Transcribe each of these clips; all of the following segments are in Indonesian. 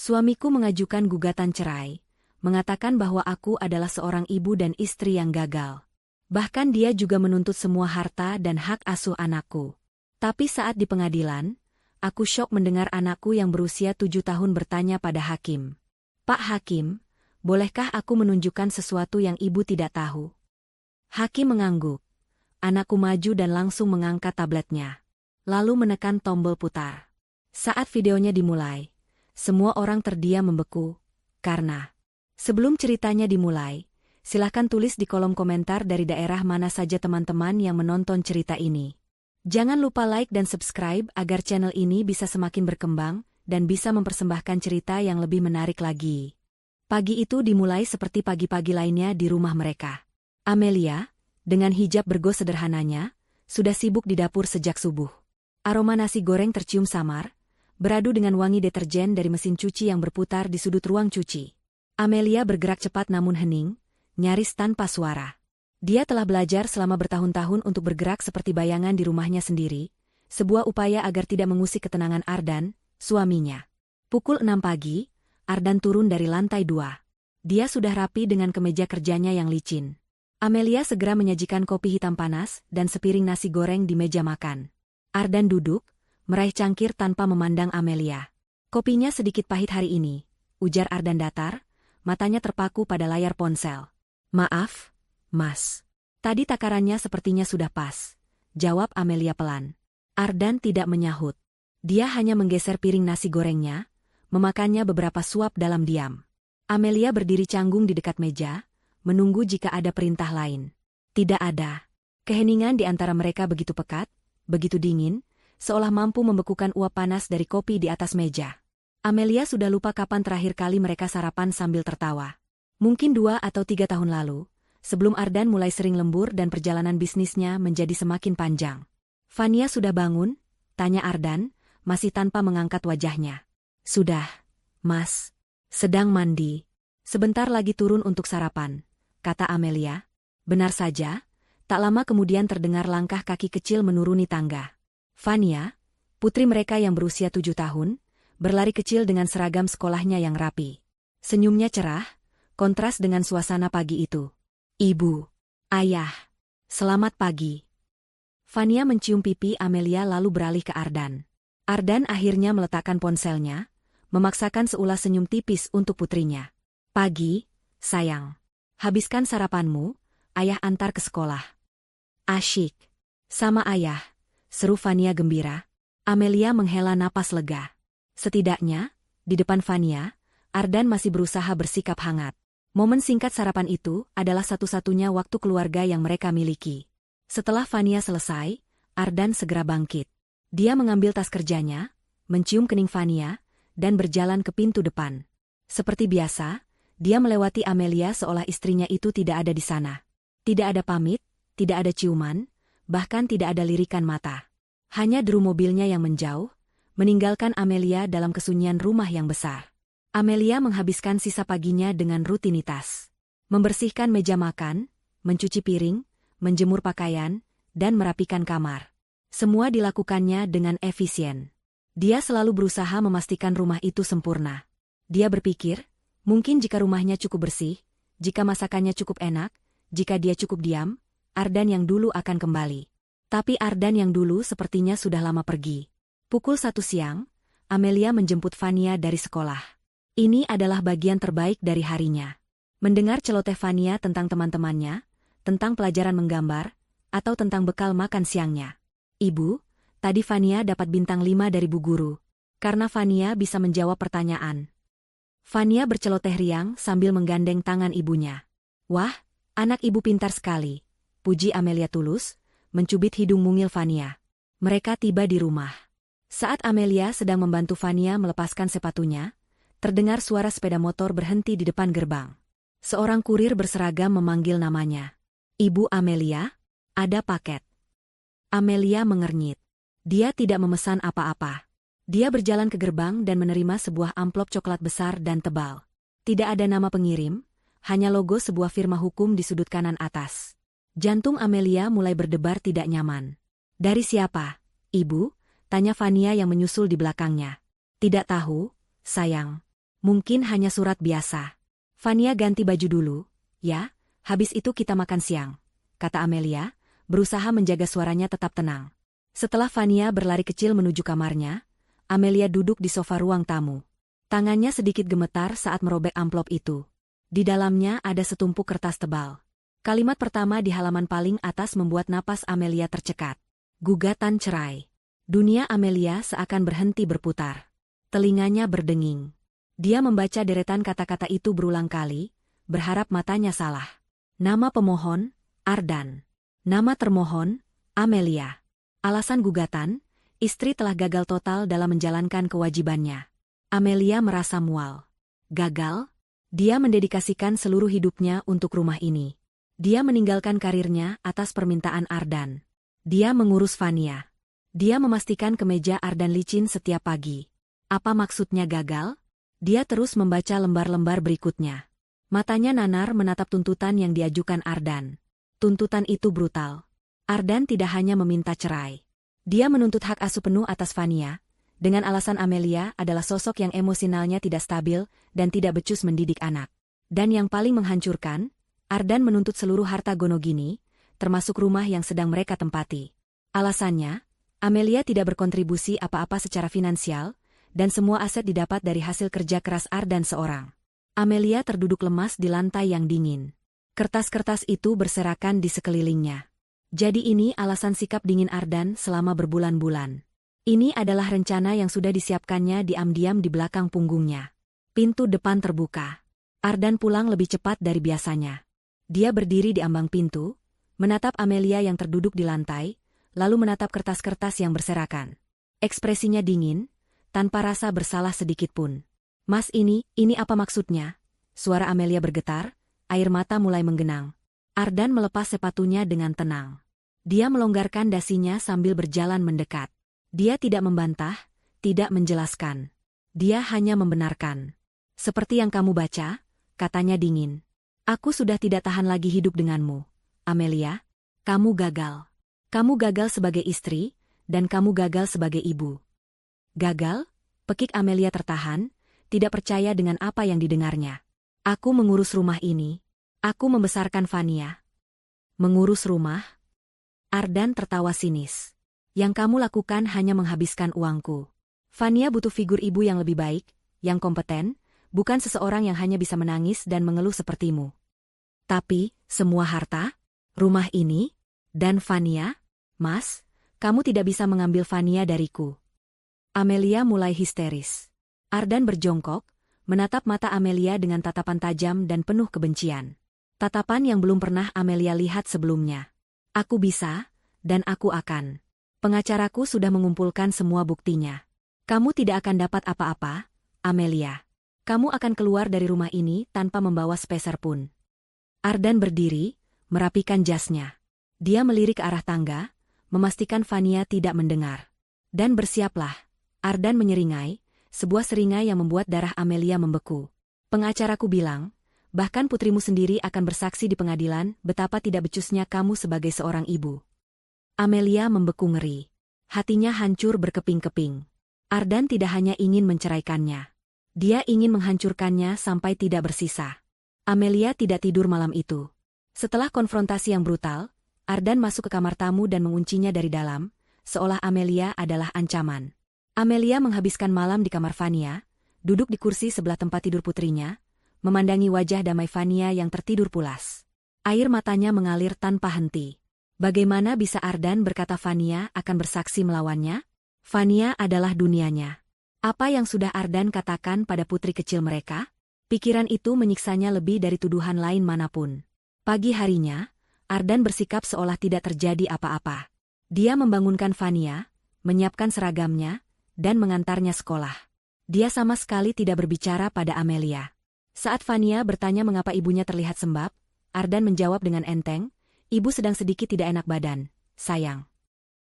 Suamiku mengajukan gugatan cerai, mengatakan bahwa aku adalah seorang ibu dan istri yang gagal. Bahkan dia juga menuntut semua harta dan hak asuh anakku. Tapi saat di pengadilan, aku syok mendengar anakku yang berusia 7 tahun bertanya pada hakim. Pak Hakim, bolehkah aku menunjukkan sesuatu yang ibu tidak tahu? Hakim mengangguk. Anakku maju dan langsung mengangkat tabletnya. Lalu menekan tombol putar. Saat videonya dimulai, semua orang terdiam membeku, karena sebelum ceritanya dimulai, silahkan tulis di kolom komentar dari daerah mana saja teman-teman yang menonton cerita ini. Jangan lupa like dan subscribe agar channel ini bisa semakin berkembang dan bisa mempersembahkan cerita yang lebih menarik lagi. Pagi itu dimulai seperti pagi-pagi lainnya di rumah mereka. Amelia, dengan hijab bergo sederhananya, sudah sibuk di dapur sejak subuh. Aroma nasi goreng tercium samar, beradu dengan wangi deterjen dari mesin cuci yang berputar di sudut ruang cuci. Amelia bergerak cepat namun hening, nyaris tanpa suara. Dia telah belajar selama bertahun-tahun untuk bergerak seperti bayangan di rumahnya sendiri, sebuah upaya agar tidak mengusik ketenangan Ardan, suaminya. Pukul 6 pagi, Ardan turun dari lantai 2. Dia sudah rapi dengan kemeja kerjanya yang licin. Amelia segera menyajikan kopi hitam panas dan sepiring nasi goreng di meja makan. Ardan duduk, meraih cangkir tanpa memandang Amelia. Kopinya sedikit pahit hari ini, ujar Ardan datar, matanya terpaku pada layar ponsel. Maaf, Mas. Tadi takarannya sepertinya sudah pas, jawab Amelia pelan. Ardan tidak menyahut. Dia hanya menggeser piring nasi gorengnya, memakannya beberapa suap dalam diam. Amelia berdiri canggung di dekat meja, menunggu jika ada perintah lain. Tidak ada. Keheningan di antara mereka begitu pekat, begitu dingin, seolah mampu membekukan uap panas dari kopi di atas meja. Amelia sudah lupa kapan terakhir kali mereka sarapan sambil tertawa. Mungkin 2 atau 3 tahun lalu, sebelum Ardan mulai sering lembur dan perjalanan bisnisnya menjadi semakin panjang. Fania sudah bangun? Tanya Ardan, masih tanpa mengangkat wajahnya. Sudah, Mas. Sedang mandi. Sebentar lagi turun untuk sarapan, kata Amelia. Benar saja, tak lama kemudian terdengar langkah kaki kecil menuruni tangga. Fania, putri mereka yang berusia 7 tahun, berlari kecil dengan seragam sekolahnya yang rapi. Senyumnya cerah, kontras dengan suasana pagi itu. Ibu, ayah, selamat pagi. Fania mencium pipi Amelia lalu beralih ke Ardan. Ardan akhirnya meletakkan ponselnya, memaksakan seulas senyum tipis untuk putrinya. Pagi, sayang. Habiskan sarapanmu, ayah antar ke sekolah. Asyik. Sama ayah, seru Fania gembira. Amelia menghela napas lega. Setidaknya, di depan Fania, Ardan masih berusaha bersikap hangat. Momen singkat sarapan itu adalah satu-satunya waktu keluarga yang mereka miliki. Setelah Fania selesai, Ardan segera bangkit. Dia mengambil tas kerjanya, mencium kening Fania, dan berjalan ke pintu depan. Seperti biasa, dia melewati Amelia seolah istrinya itu tidak ada di sana. Tidak ada pamit, tidak ada ciuman, bahkan tidak ada lirikan mata. Hanya deru mobilnya yang menjauh, meninggalkan Amelia dalam kesunyian rumah yang besar. Amelia menghabiskan sisa paginya dengan rutinitas. Membersihkan meja makan, mencuci piring, menjemur pakaian, dan merapikan kamar. Semua dilakukannya dengan efisien. Dia selalu berusaha memastikan rumah itu sempurna. Dia berpikir, mungkin jika rumahnya cukup bersih, jika masakannya cukup enak, jika dia cukup diam, Ardan yang dulu akan kembali. Tapi Ardan yang dulu sepertinya sudah lama pergi. Pukul 1 siang, Amelia menjemput Fania dari sekolah. Ini adalah bagian terbaik dari harinya. Mendengar celoteh Fania tentang teman-temannya, tentang pelajaran menggambar, atau tentang bekal makan siangnya. Ibu, tadi Fania dapat bintang 5 dari Bu Guru. Karena Fania bisa menjawab pertanyaan. Fania berceloteh riang sambil menggandeng tangan ibunya. Wah, anak ibu pintar sekali, puji Amelia tulus, mencubit hidung mungil Fania. Mereka tiba di rumah. Saat Amelia sedang membantu Fania melepaskan sepatunya, terdengar suara sepeda motor berhenti di depan gerbang. Seorang kurir berseragam memanggil namanya. Ibu Amelia, ada paket. Amelia mengernyit. Dia tidak memesan apa-apa. Dia berjalan ke gerbang dan menerima sebuah amplop coklat besar dan tebal. Tidak ada nama pengirim, hanya logo sebuah firma hukum di sudut kanan atas. Jantung Amelia mulai berdebar tidak nyaman. Dari siapa, Ibu? Tanya Fania yang menyusul di belakangnya. Tidak tahu, sayang. Mungkin hanya surat biasa. Fania ganti baju dulu, ya, habis itu kita makan siang, kata Amelia, berusaha menjaga suaranya tetap tenang. Setelah Fania berlari kecil menuju kamarnya, Amelia duduk di sofa ruang tamu. Tangannya sedikit gemetar saat merobek amplop itu. Di dalamnya ada setumpuk kertas tebal. Kalimat pertama di halaman paling atas membuat napas Amelia tercekat. Gugatan cerai. Dunia Amelia seakan berhenti berputar. Telinganya berdenging. Dia membaca deretan kata-kata itu berulang kali, berharap matanya salah. Nama pemohon, Ardan. Nama termohon, Amelia. Alasan gugatan, istri telah gagal total dalam menjalankan kewajibannya. Amelia merasa mual. Gagal? Dia mendedikasikan seluruh hidupnya untuk rumah ini. Dia meninggalkan karirnya atas permintaan Ardan. Dia mengurus Fania. Dia memastikan kemeja Ardan licin setiap pagi. Apa maksudnya gagal? Dia terus membaca lembar-lembar berikutnya. Matanya nanar menatap tuntutan yang diajukan Ardan. Tuntutan itu brutal. Ardan tidak hanya meminta cerai. Dia menuntut hak asuh penuh atas Fania, dengan alasan Amelia adalah sosok yang emosionalnya tidak stabil dan tidak becus mendidik anak. Dan yang paling menghancurkan, Ardan menuntut seluruh harta Gonogini, termasuk rumah yang sedang mereka tempati. Alasannya, Amelia tidak berkontribusi apa-apa secara finansial, dan semua aset didapat dari hasil kerja keras Ardan seorang. Amelia terduduk lemas di lantai yang dingin. Kertas-kertas itu berserakan di sekelilingnya. Jadi ini alasan sikap dingin Ardan selama berbulan-bulan. Ini adalah rencana yang sudah disiapkannya diam-diam di belakang punggungnya. Pintu depan terbuka. Ardan pulang lebih cepat dari biasanya. Dia berdiri di ambang pintu, menatap Amelia yang terduduk di lantai, lalu menatap kertas-kertas yang berserakan. Ekspresinya dingin, tanpa rasa bersalah sedikit pun. Mas ini apa maksudnya? Suara Amelia bergetar, air mata mulai menggenang. Ardan melepas sepatunya dengan tenang. Dia melonggarkan dasinya sambil berjalan mendekat. Dia tidak membantah, tidak menjelaskan. Dia hanya membenarkan. Seperti yang kamu baca, katanya dingin. Aku sudah tidak tahan lagi hidup denganmu. Amelia, kamu gagal. Kamu gagal sebagai istri, dan kamu gagal sebagai ibu. Gagal? Pekik Amelia tertahan, tidak percaya dengan apa yang didengarnya. Aku mengurus rumah ini. Aku membesarkan Fania. Mengurus rumah? Ardan tertawa sinis. Yang kamu lakukan hanya menghabiskan uangku. Fania butuh figur ibu yang lebih baik, yang kompeten, bukan seseorang yang hanya bisa menangis dan mengeluh sepertimu. Tapi, semua harta, rumah ini, dan Fania, Mas, kamu tidak bisa mengambil Fania dariku. Amelia mulai histeris. Ardan berjongkok, menatap mata Amelia dengan tatapan tajam dan penuh kebencian. Tatapan yang belum pernah Amelia lihat sebelumnya. Aku bisa, dan aku akan. Pengacaraku sudah mengumpulkan semua buktinya. Kamu tidak akan dapat apa-apa, Amelia. Kamu akan keluar dari rumah ini tanpa membawa sepeser pun. Ardan berdiri, merapikan jasnya. Dia melirik ke arah tangga, memastikan Fania tidak mendengar. Dan bersiaplah. Ardan menyeringai, sebuah seringai yang membuat darah Amelia membeku. Pengacaraku bilang, bahkan putrimu sendiri akan bersaksi di pengadilan betapa tidak becusnya kamu sebagai seorang ibu. Amelia membeku ngeri. Hatinya hancur berkeping-keping. Ardan tidak hanya ingin menceraikannya. Dia ingin menghancurkannya sampai tidak bersisa. Amelia tidak tidur malam itu. Setelah konfrontasi yang brutal, Ardan masuk ke kamar tamu dan menguncinya dari dalam, seolah Amelia adalah ancaman. Amelia menghabiskan malam di kamar Fania, duduk di kursi sebelah tempat tidur putrinya, memandangi wajah damai Fania yang tertidur pulas. Air matanya mengalir tanpa henti. Bagaimana bisa Ardan berkata Fania akan bersaksi melawannya? Fania adalah dunianya. Apa yang sudah Ardan katakan pada putri kecil mereka? Pikiran itu menyiksanya lebih dari tuduhan lain manapun. Pagi harinya, Ardan bersikap seolah tidak terjadi apa-apa. Dia membangunkan Fania, menyiapkan seragamnya, dan mengantarnya sekolah. Dia sama sekali tidak berbicara pada Amelia. Saat Fania bertanya mengapa ibunya terlihat sembab, Ardan menjawab dengan enteng, ibu sedang sedikit tidak enak badan, sayang.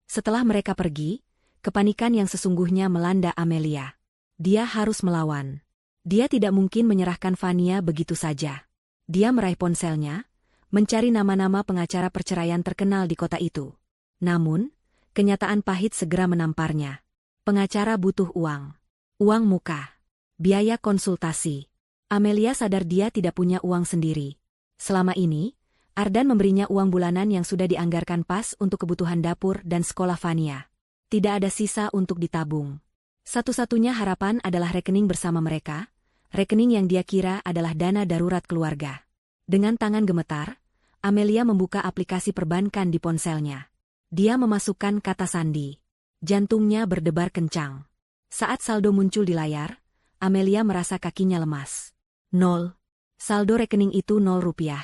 Setelah mereka pergi, kepanikan yang sesungguhnya melanda Amelia. Dia harus melawan. Dia tidak mungkin menyerahkan Fania begitu saja. Dia meraih ponselnya, mencari nama-nama pengacara perceraian terkenal di kota itu. Namun, kenyataan pahit segera menamparnya. Pengacara butuh uang. Uang muka. Biaya konsultasi. Amelia sadar dia tidak punya uang sendiri. Selama ini, Ardan memberinya uang bulanan yang sudah dianggarkan pas untuk kebutuhan dapur dan sekolah Vania. Tidak ada sisa untuk ditabung. Satu-satunya harapan adalah rekening bersama mereka, rekening yang dia kira adalah dana darurat keluarga. Dengan tangan gemetar, Amelia membuka aplikasi perbankan di ponselnya. Dia memasukkan kata sandi. Jantungnya berdebar kencang. Saat saldo muncul di layar, Amelia merasa kakinya lemas. 0. Saldo rekening itu 0 rupiah.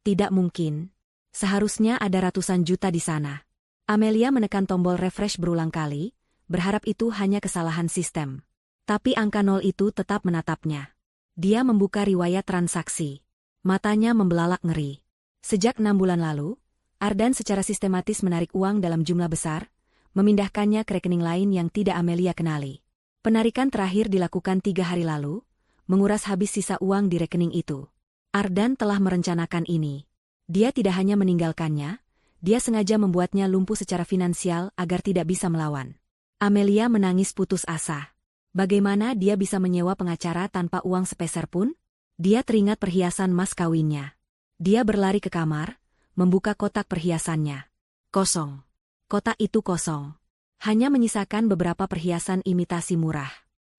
Tidak mungkin. Seharusnya ada ratusan juta di sana. Amelia menekan tombol refresh berulang kali, berharap itu hanya kesalahan sistem. Tapi angka 0 itu tetap menatapnya. Dia membuka riwayat transaksi. Matanya membelalak ngeri. Sejak 6 bulan lalu, Ardan secara sistematis menarik uang dalam jumlah besar, memindahkannya ke rekening lain yang tidak Amelia kenali. Penarikan terakhir dilakukan 3 hari lalu, menguras habis sisa uang di rekening itu. Ardan telah merencanakan ini. Dia tidak hanya meninggalkannya, dia sengaja membuatnya lumpuh secara finansial agar tidak bisa melawan. Amelia menangis putus asa. Bagaimana dia bisa menyewa pengacara tanpa uang sepeser pun? Dia teringat perhiasan mas kawinnya. Dia berlari ke kamar, membuka kotak perhiasannya. Kosong. Kotak itu kosong. Hanya menyisakan beberapa perhiasan imitasi murah.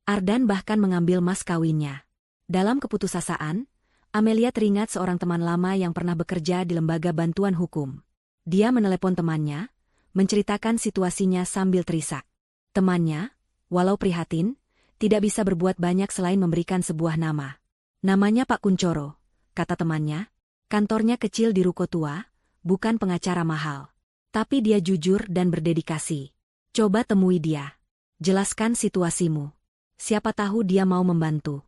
Ardan bahkan mengambil mas kawinnya. Dalam keputusasaan, Amelia teringat seorang teman lama yang pernah bekerja di lembaga bantuan hukum. Dia menelepon temannya, menceritakan situasinya sambil terisak. Temannya, walau prihatin, tidak bisa berbuat banyak selain memberikan sebuah nama. Namanya Pak Kuncoro, kata temannya. Kantornya kecil di ruko tua, bukan pengacara mahal. Tapi dia jujur dan berdedikasi. Coba temui dia. Jelaskan situasimu. Siapa tahu dia mau membantu.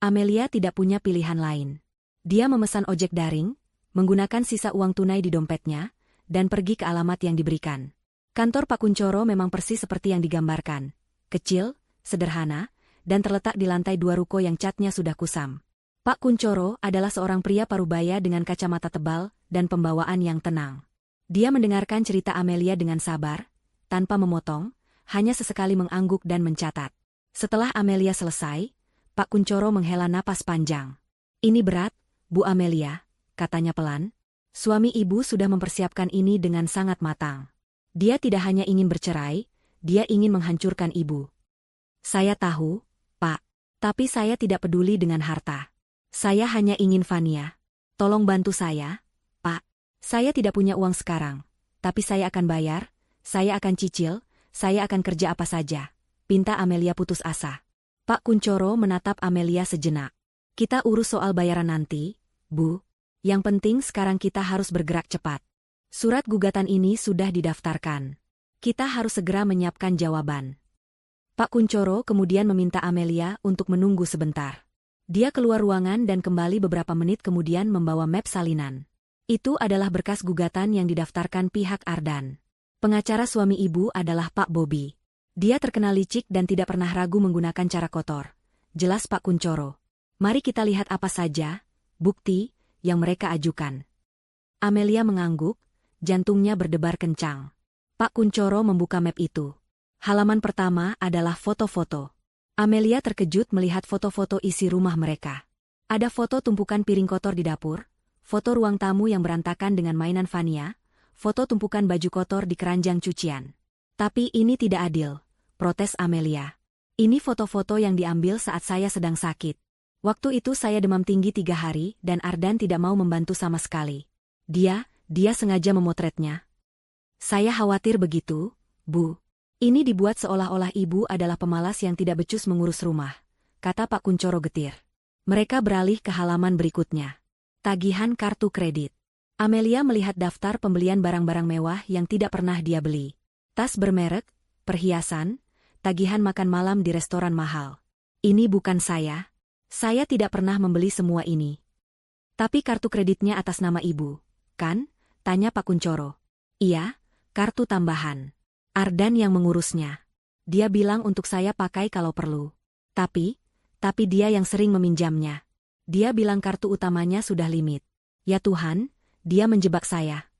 Amelia tidak punya pilihan lain. Dia memesan ojek daring, menggunakan sisa uang tunai di dompetnya, dan pergi ke alamat yang diberikan. Kantor Pak Kuncoro memang persis seperti yang digambarkan. Kecil, sederhana, dan terletak di lantai 2 ruko yang catnya sudah kusam. Pak Kuncoro adalah seorang pria parubaya dengan kacamata tebal dan pembawaan yang tenang. Dia mendengarkan cerita Amelia dengan sabar, tanpa memotong, hanya sesekali mengangguk dan mencatat. Setelah Amelia selesai, Pak Kuncoro menghela napas panjang. Ini berat, Bu Amelia, katanya pelan. Suami ibu sudah mempersiapkan ini dengan sangat matang. Dia tidak hanya ingin bercerai, dia ingin menghancurkan ibu. Saya tahu, Pak. Tapi saya tidak peduli dengan harta. Saya hanya ingin Vania. Tolong bantu saya, Pak. Saya tidak punya uang sekarang. Tapi saya akan bayar, saya akan cicil, saya akan kerja apa saja. Pinta Amelia putus asa. Pak Kuncoro menatap Amelia sejenak. Kita urus soal bayaran nanti, Bu. Yang penting sekarang kita harus bergerak cepat. Surat gugatan ini sudah didaftarkan. Kita harus segera menyiapkan jawaban. Pak Kuncoro kemudian meminta Amelia untuk menunggu sebentar. Dia keluar ruangan dan kembali beberapa menit kemudian membawa map salinan. Itu adalah berkas gugatan yang didaftarkan pihak Ardan. Pengacara suami ibu adalah Pak Bobby. Dia terkenal licik dan tidak pernah ragu menggunakan cara kotor. Jelas Pak Kuncoro. Mari kita lihat apa saja, bukti, yang mereka ajukan. Amelia mengangguk, jantungnya berdebar kencang. Pak Kuncoro membuka map itu. Halaman pertama adalah foto-foto. Amelia terkejut melihat foto-foto isi rumah mereka. Ada foto tumpukan piring kotor di dapur, foto ruang tamu yang berantakan dengan mainan Vania, foto tumpukan baju kotor di keranjang cucian. Tapi ini tidak adil, protes Amelia. Ini foto-foto yang diambil saat saya sedang sakit. Waktu itu saya demam tinggi 3 hari dan Ardan tidak mau membantu sama sekali. Dia sengaja memotretnya. Saya khawatir begitu, Bu. Ini dibuat seolah-olah ibu adalah pemalas yang tidak becus mengurus rumah, kata Pak Kuncoro getir. Mereka beralih ke halaman berikutnya. Tagihan kartu kredit. Amelia melihat daftar pembelian barang-barang mewah yang tidak pernah dia beli. Tas bermerek, perhiasan, tagihan makan malam di restoran mahal. Ini bukan saya. Saya tidak pernah membeli semua ini. Tapi kartu kreditnya atas nama ibu, kan? Tanya Pak Kuncoro. Iya, kartu tambahan. Ardan yang mengurusnya. Dia bilang untuk saya pakai kalau perlu. Tapi dia yang sering meminjamnya. Dia bilang kartu utamanya sudah limit. Ya Tuhan, dia menjebak saya.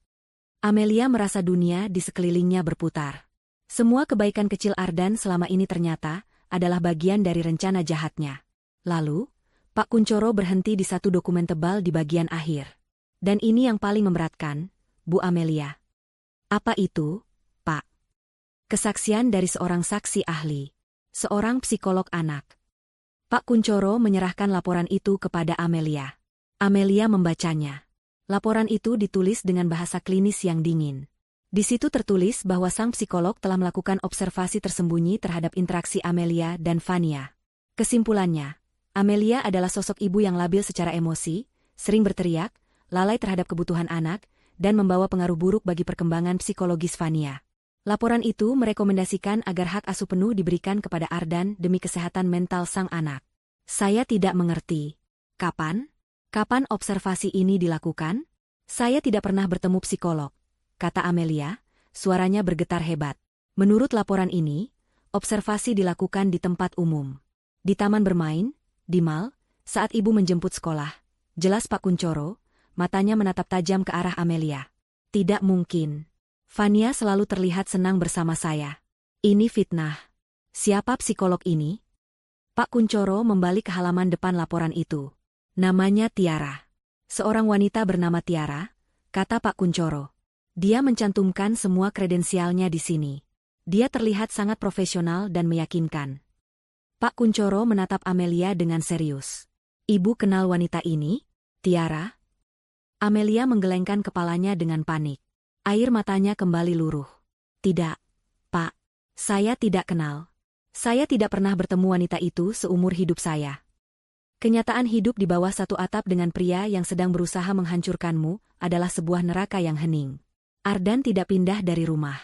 Amelia merasa dunia di sekelilingnya berputar. Semua kebaikan kecil Ardan selama ini ternyata adalah bagian dari rencana jahatnya. Lalu, Pak Kuncoro berhenti di satu dokumen tebal di bagian akhir. Dan ini yang paling memberatkan, Bu Amelia. Apa itu, Pak? Kesaksian dari seorang saksi ahli. Seorang psikolog anak. Pak Kuncoro menyerahkan laporan itu kepada Amelia. Amelia membacanya. Laporan itu ditulis dengan bahasa klinis yang dingin. Di situ tertulis bahwa sang psikolog telah melakukan observasi tersembunyi terhadap interaksi Amelia dan Fania. Kesimpulannya, Amelia adalah sosok ibu yang labil secara emosi, sering berteriak, lalai terhadap kebutuhan anak, dan membawa pengaruh buruk bagi perkembangan psikologis Fania. Laporan itu merekomendasikan agar hak asuh penuh diberikan kepada Ardan demi kesehatan mental sang anak. Saya tidak mengerti. Kapan? Kapan observasi ini dilakukan? Saya tidak pernah bertemu psikolog, kata Amelia, suaranya bergetar hebat. Menurut laporan ini, observasi dilakukan di tempat umum. Di taman bermain, di mal, saat ibu menjemput sekolah. Jelas Pak Kuncoro, matanya menatap tajam ke arah Amelia. Tidak mungkin. Fania selalu terlihat senang bersama saya. Ini fitnah. Siapa psikolog ini? Pak Kuncoro membalik ke halaman depan laporan itu. Namanya Tiara. Seorang wanita bernama Tiara, kata Pak Kuncoro. Dia mencantumkan semua kredensialnya di sini. Dia terlihat sangat profesional dan meyakinkan. Pak Kuncoro menatap Amelia dengan serius. Ibu kenal wanita ini, Tiara? Amelia menggelengkan kepalanya dengan panik. Air matanya kembali luruh. Tidak, Pak. Saya tidak kenal. Saya tidak pernah bertemu wanita itu seumur hidup saya. Kenyataan hidup di bawah satu atap dengan pria yang sedang berusaha menghancurkanmu adalah sebuah neraka yang hening. Ardan tidak pindah dari rumah.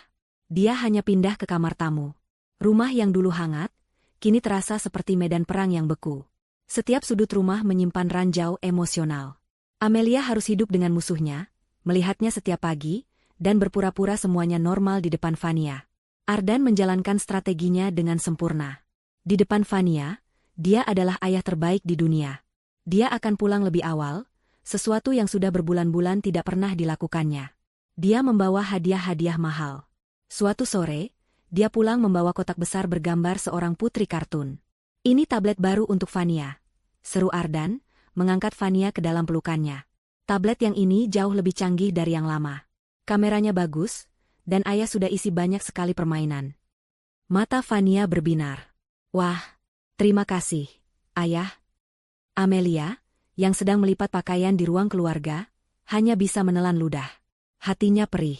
Dia hanya pindah ke kamar tamu. Rumah yang dulu hangat, kini terasa seperti medan perang yang beku. Setiap sudut rumah menyimpan ranjau emosional. Amelia harus hidup dengan musuhnya, melihatnya setiap pagi, dan berpura-pura semuanya normal di depan Fania. Ardan menjalankan strateginya dengan sempurna. Di depan Fania, dia adalah ayah terbaik di dunia. Dia akan pulang lebih awal, sesuatu yang sudah berbulan-bulan tidak pernah dilakukannya. Dia membawa hadiah-hadiah mahal. Suatu sore, dia pulang membawa kotak besar bergambar seorang putri kartun. Ini tablet baru untuk Fania, seru Ardan, mengangkat Fania ke dalam pelukannya. Tablet yang ini jauh lebih canggih dari yang lama. Kameranya bagus, dan ayah sudah isi banyak sekali permainan. Mata Fania berbinar. Wah, terima kasih, ayah. Amelia, yang sedang melipat pakaian di ruang keluarga, hanya bisa menelan ludah. Hatinya perih.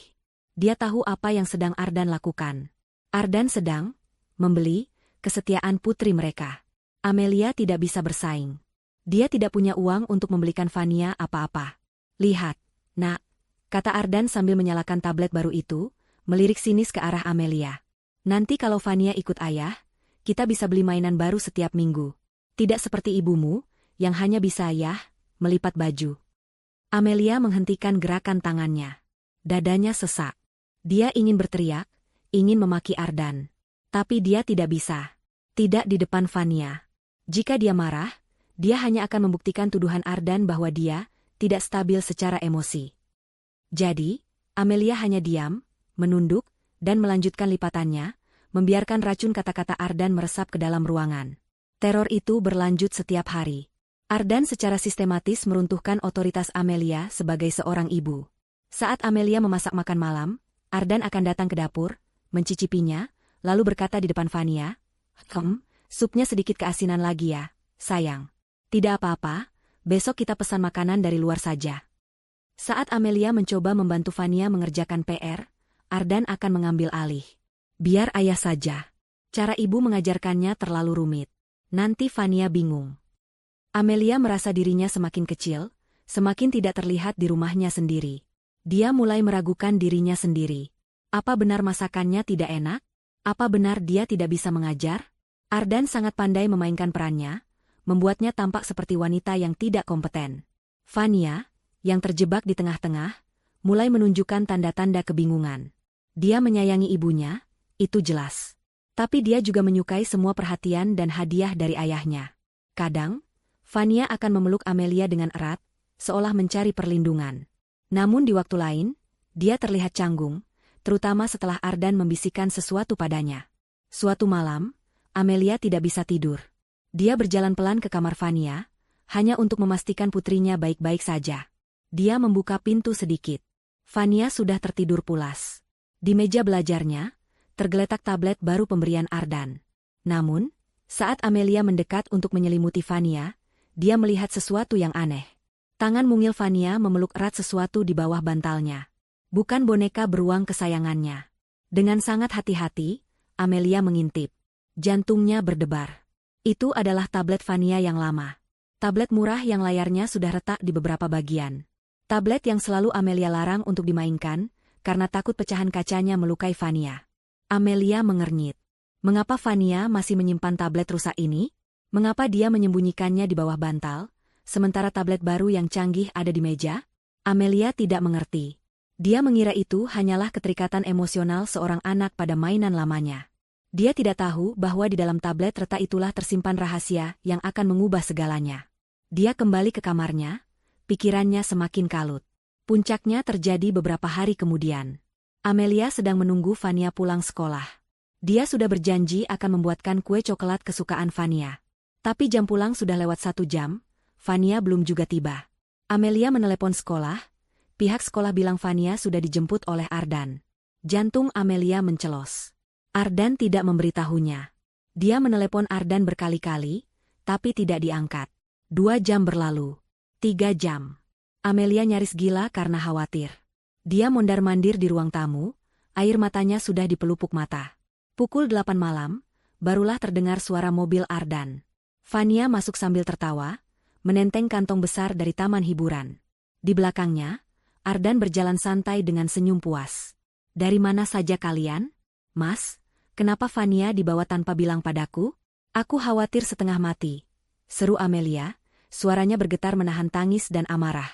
Dia tahu apa yang sedang Ardan lakukan. Ardan sedang membeli kesetiaan putri mereka. Amelia tidak bisa bersaing. Dia tidak punya uang untuk membelikan Fania apa-apa. Lihat, nak, kata Ardan sambil menyalakan tablet baru itu, melirik sinis ke arah Amelia. Nanti kalau Fania ikut ayah, kita bisa beli mainan baru setiap minggu. Tidak seperti ibumu, yang hanya bisa melipat baju. Amelia menghentikan gerakan tangannya. Dadanya sesak. Dia ingin berteriak, ingin memaki Ardan. Tapi dia tidak bisa. Tidak di depan Fania. Jika dia marah, dia hanya akan membuktikan tuduhan Ardan bahwa dia tidak stabil secara emosi. Jadi, Amelia hanya diam, menunduk, dan melanjutkan lipatannya, membiarkan racun kata-kata Ardan meresap ke dalam ruangan. Teror itu berlanjut setiap hari. Ardan secara sistematis meruntuhkan otoritas Amelia sebagai seorang ibu. Saat Amelia memasak makan malam, Ardan akan datang ke dapur, mencicipinya, lalu berkata di depan Fania, supnya sedikit keasinan lagi ya, sayang. Tidak apa-apa, besok kita pesan makanan dari luar saja. Saat Amelia mencoba membantu Fania mengerjakan PR, Ardan akan mengambil alih. Biar ayah saja. Cara ibu mengajarkannya terlalu rumit. Nanti Fania bingung. Amelia merasa dirinya semakin kecil, semakin tidak terlihat di rumahnya sendiri. Dia mulai meragukan dirinya sendiri. Apa benar masakannya tidak enak? Apa benar dia tidak bisa mengajar? Ardan sangat pandai memainkan perannya, membuatnya tampak seperti wanita yang tidak kompeten. Fania, yang terjebak di tengah-tengah, mulai menunjukkan tanda-tanda kebingungan. Dia menyayangi ibunya, itu jelas. Tapi dia juga menyukai semua perhatian dan hadiah dari ayahnya. Kadang, Fania akan memeluk Amelia dengan erat, seolah mencari perlindungan. Namun di waktu lain, dia terlihat canggung, terutama setelah Ardan membisikkan sesuatu padanya. Suatu malam, Amelia tidak bisa tidur. Dia berjalan pelan ke kamar Fania, hanya untuk memastikan putrinya baik-baik saja. Dia membuka pintu sedikit. Fania sudah tertidur pulas. Di meja belajarnya, tergeletak tablet baru pemberian Ardan. Namun, saat Amelia mendekat untuk menyelimuti Fania, dia melihat sesuatu yang aneh. Tangan mungil Fania memeluk erat sesuatu di bawah bantalnya. Bukan boneka beruang kesayangannya. Dengan sangat hati-hati, Amelia mengintip. Jantungnya berdebar. Itu adalah tablet Fania yang lama. Tablet murah yang layarnya sudah retak di beberapa bagian. Tablet yang selalu Amelia larang untuk dimainkan, karena takut pecahan kacanya melukai Fania. Amelia mengernyit. Mengapa Fania masih menyimpan tablet rusak ini? Mengapa dia menyembunyikannya di bawah bantal, sementara tablet baru yang canggih ada di meja? Amelia tidak mengerti. Dia mengira itu hanyalah keterikatan emosional seorang anak pada mainan lamanya. Dia tidak tahu bahwa di dalam tablet retak itulah tersimpan rahasia yang akan mengubah segalanya. Dia kembali ke kamarnya, pikirannya semakin kalut. Puncaknya terjadi beberapa hari kemudian. Amelia sedang menunggu Fania pulang sekolah. Dia sudah berjanji akan membuatkan kue coklat kesukaan Fania. Tapi jam pulang sudah lewat 1 jam, Fania belum juga tiba. Amelia menelepon sekolah, pihak sekolah bilang Fania sudah dijemput oleh Ardan. Jantung Amelia mencelos. Ardan tidak memberitahunya. Dia menelepon Ardan berkali-kali, tapi tidak diangkat. 2 jam berlalu. 3 jam. Amelia nyaris gila karena khawatir. Dia mondar-mandir di ruang tamu, air matanya sudah di pelupuk mata. Pukul 8 malam, barulah terdengar suara mobil Ardan. Fania masuk sambil tertawa, menenteng kantong besar dari taman hiburan. Di belakangnya, Ardan berjalan santai dengan senyum puas. "Dari mana saja kalian? Mas, kenapa Fania dibawa tanpa bilang padaku? Aku khawatir setengah mati," seru Amelia, suaranya bergetar menahan tangis dan amarah.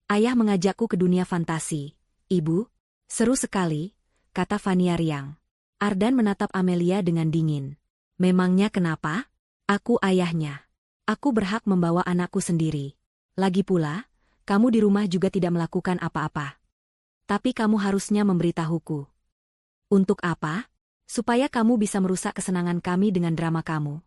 "Ayah mengajakku ke dunia fantasi, Ibu." "Seru sekali," kata Fania riang. Ardan menatap Amelia dengan dingin. "Memangnya kenapa? Aku ayahnya. Aku berhak membawa anakku sendiri. Lagi pula, kamu di rumah juga tidak melakukan apa-apa. Tapi kamu harusnya memberitahuku." "Untuk apa?" "Supaya kamu bisa merusak kesenangan kami dengan drama kamu."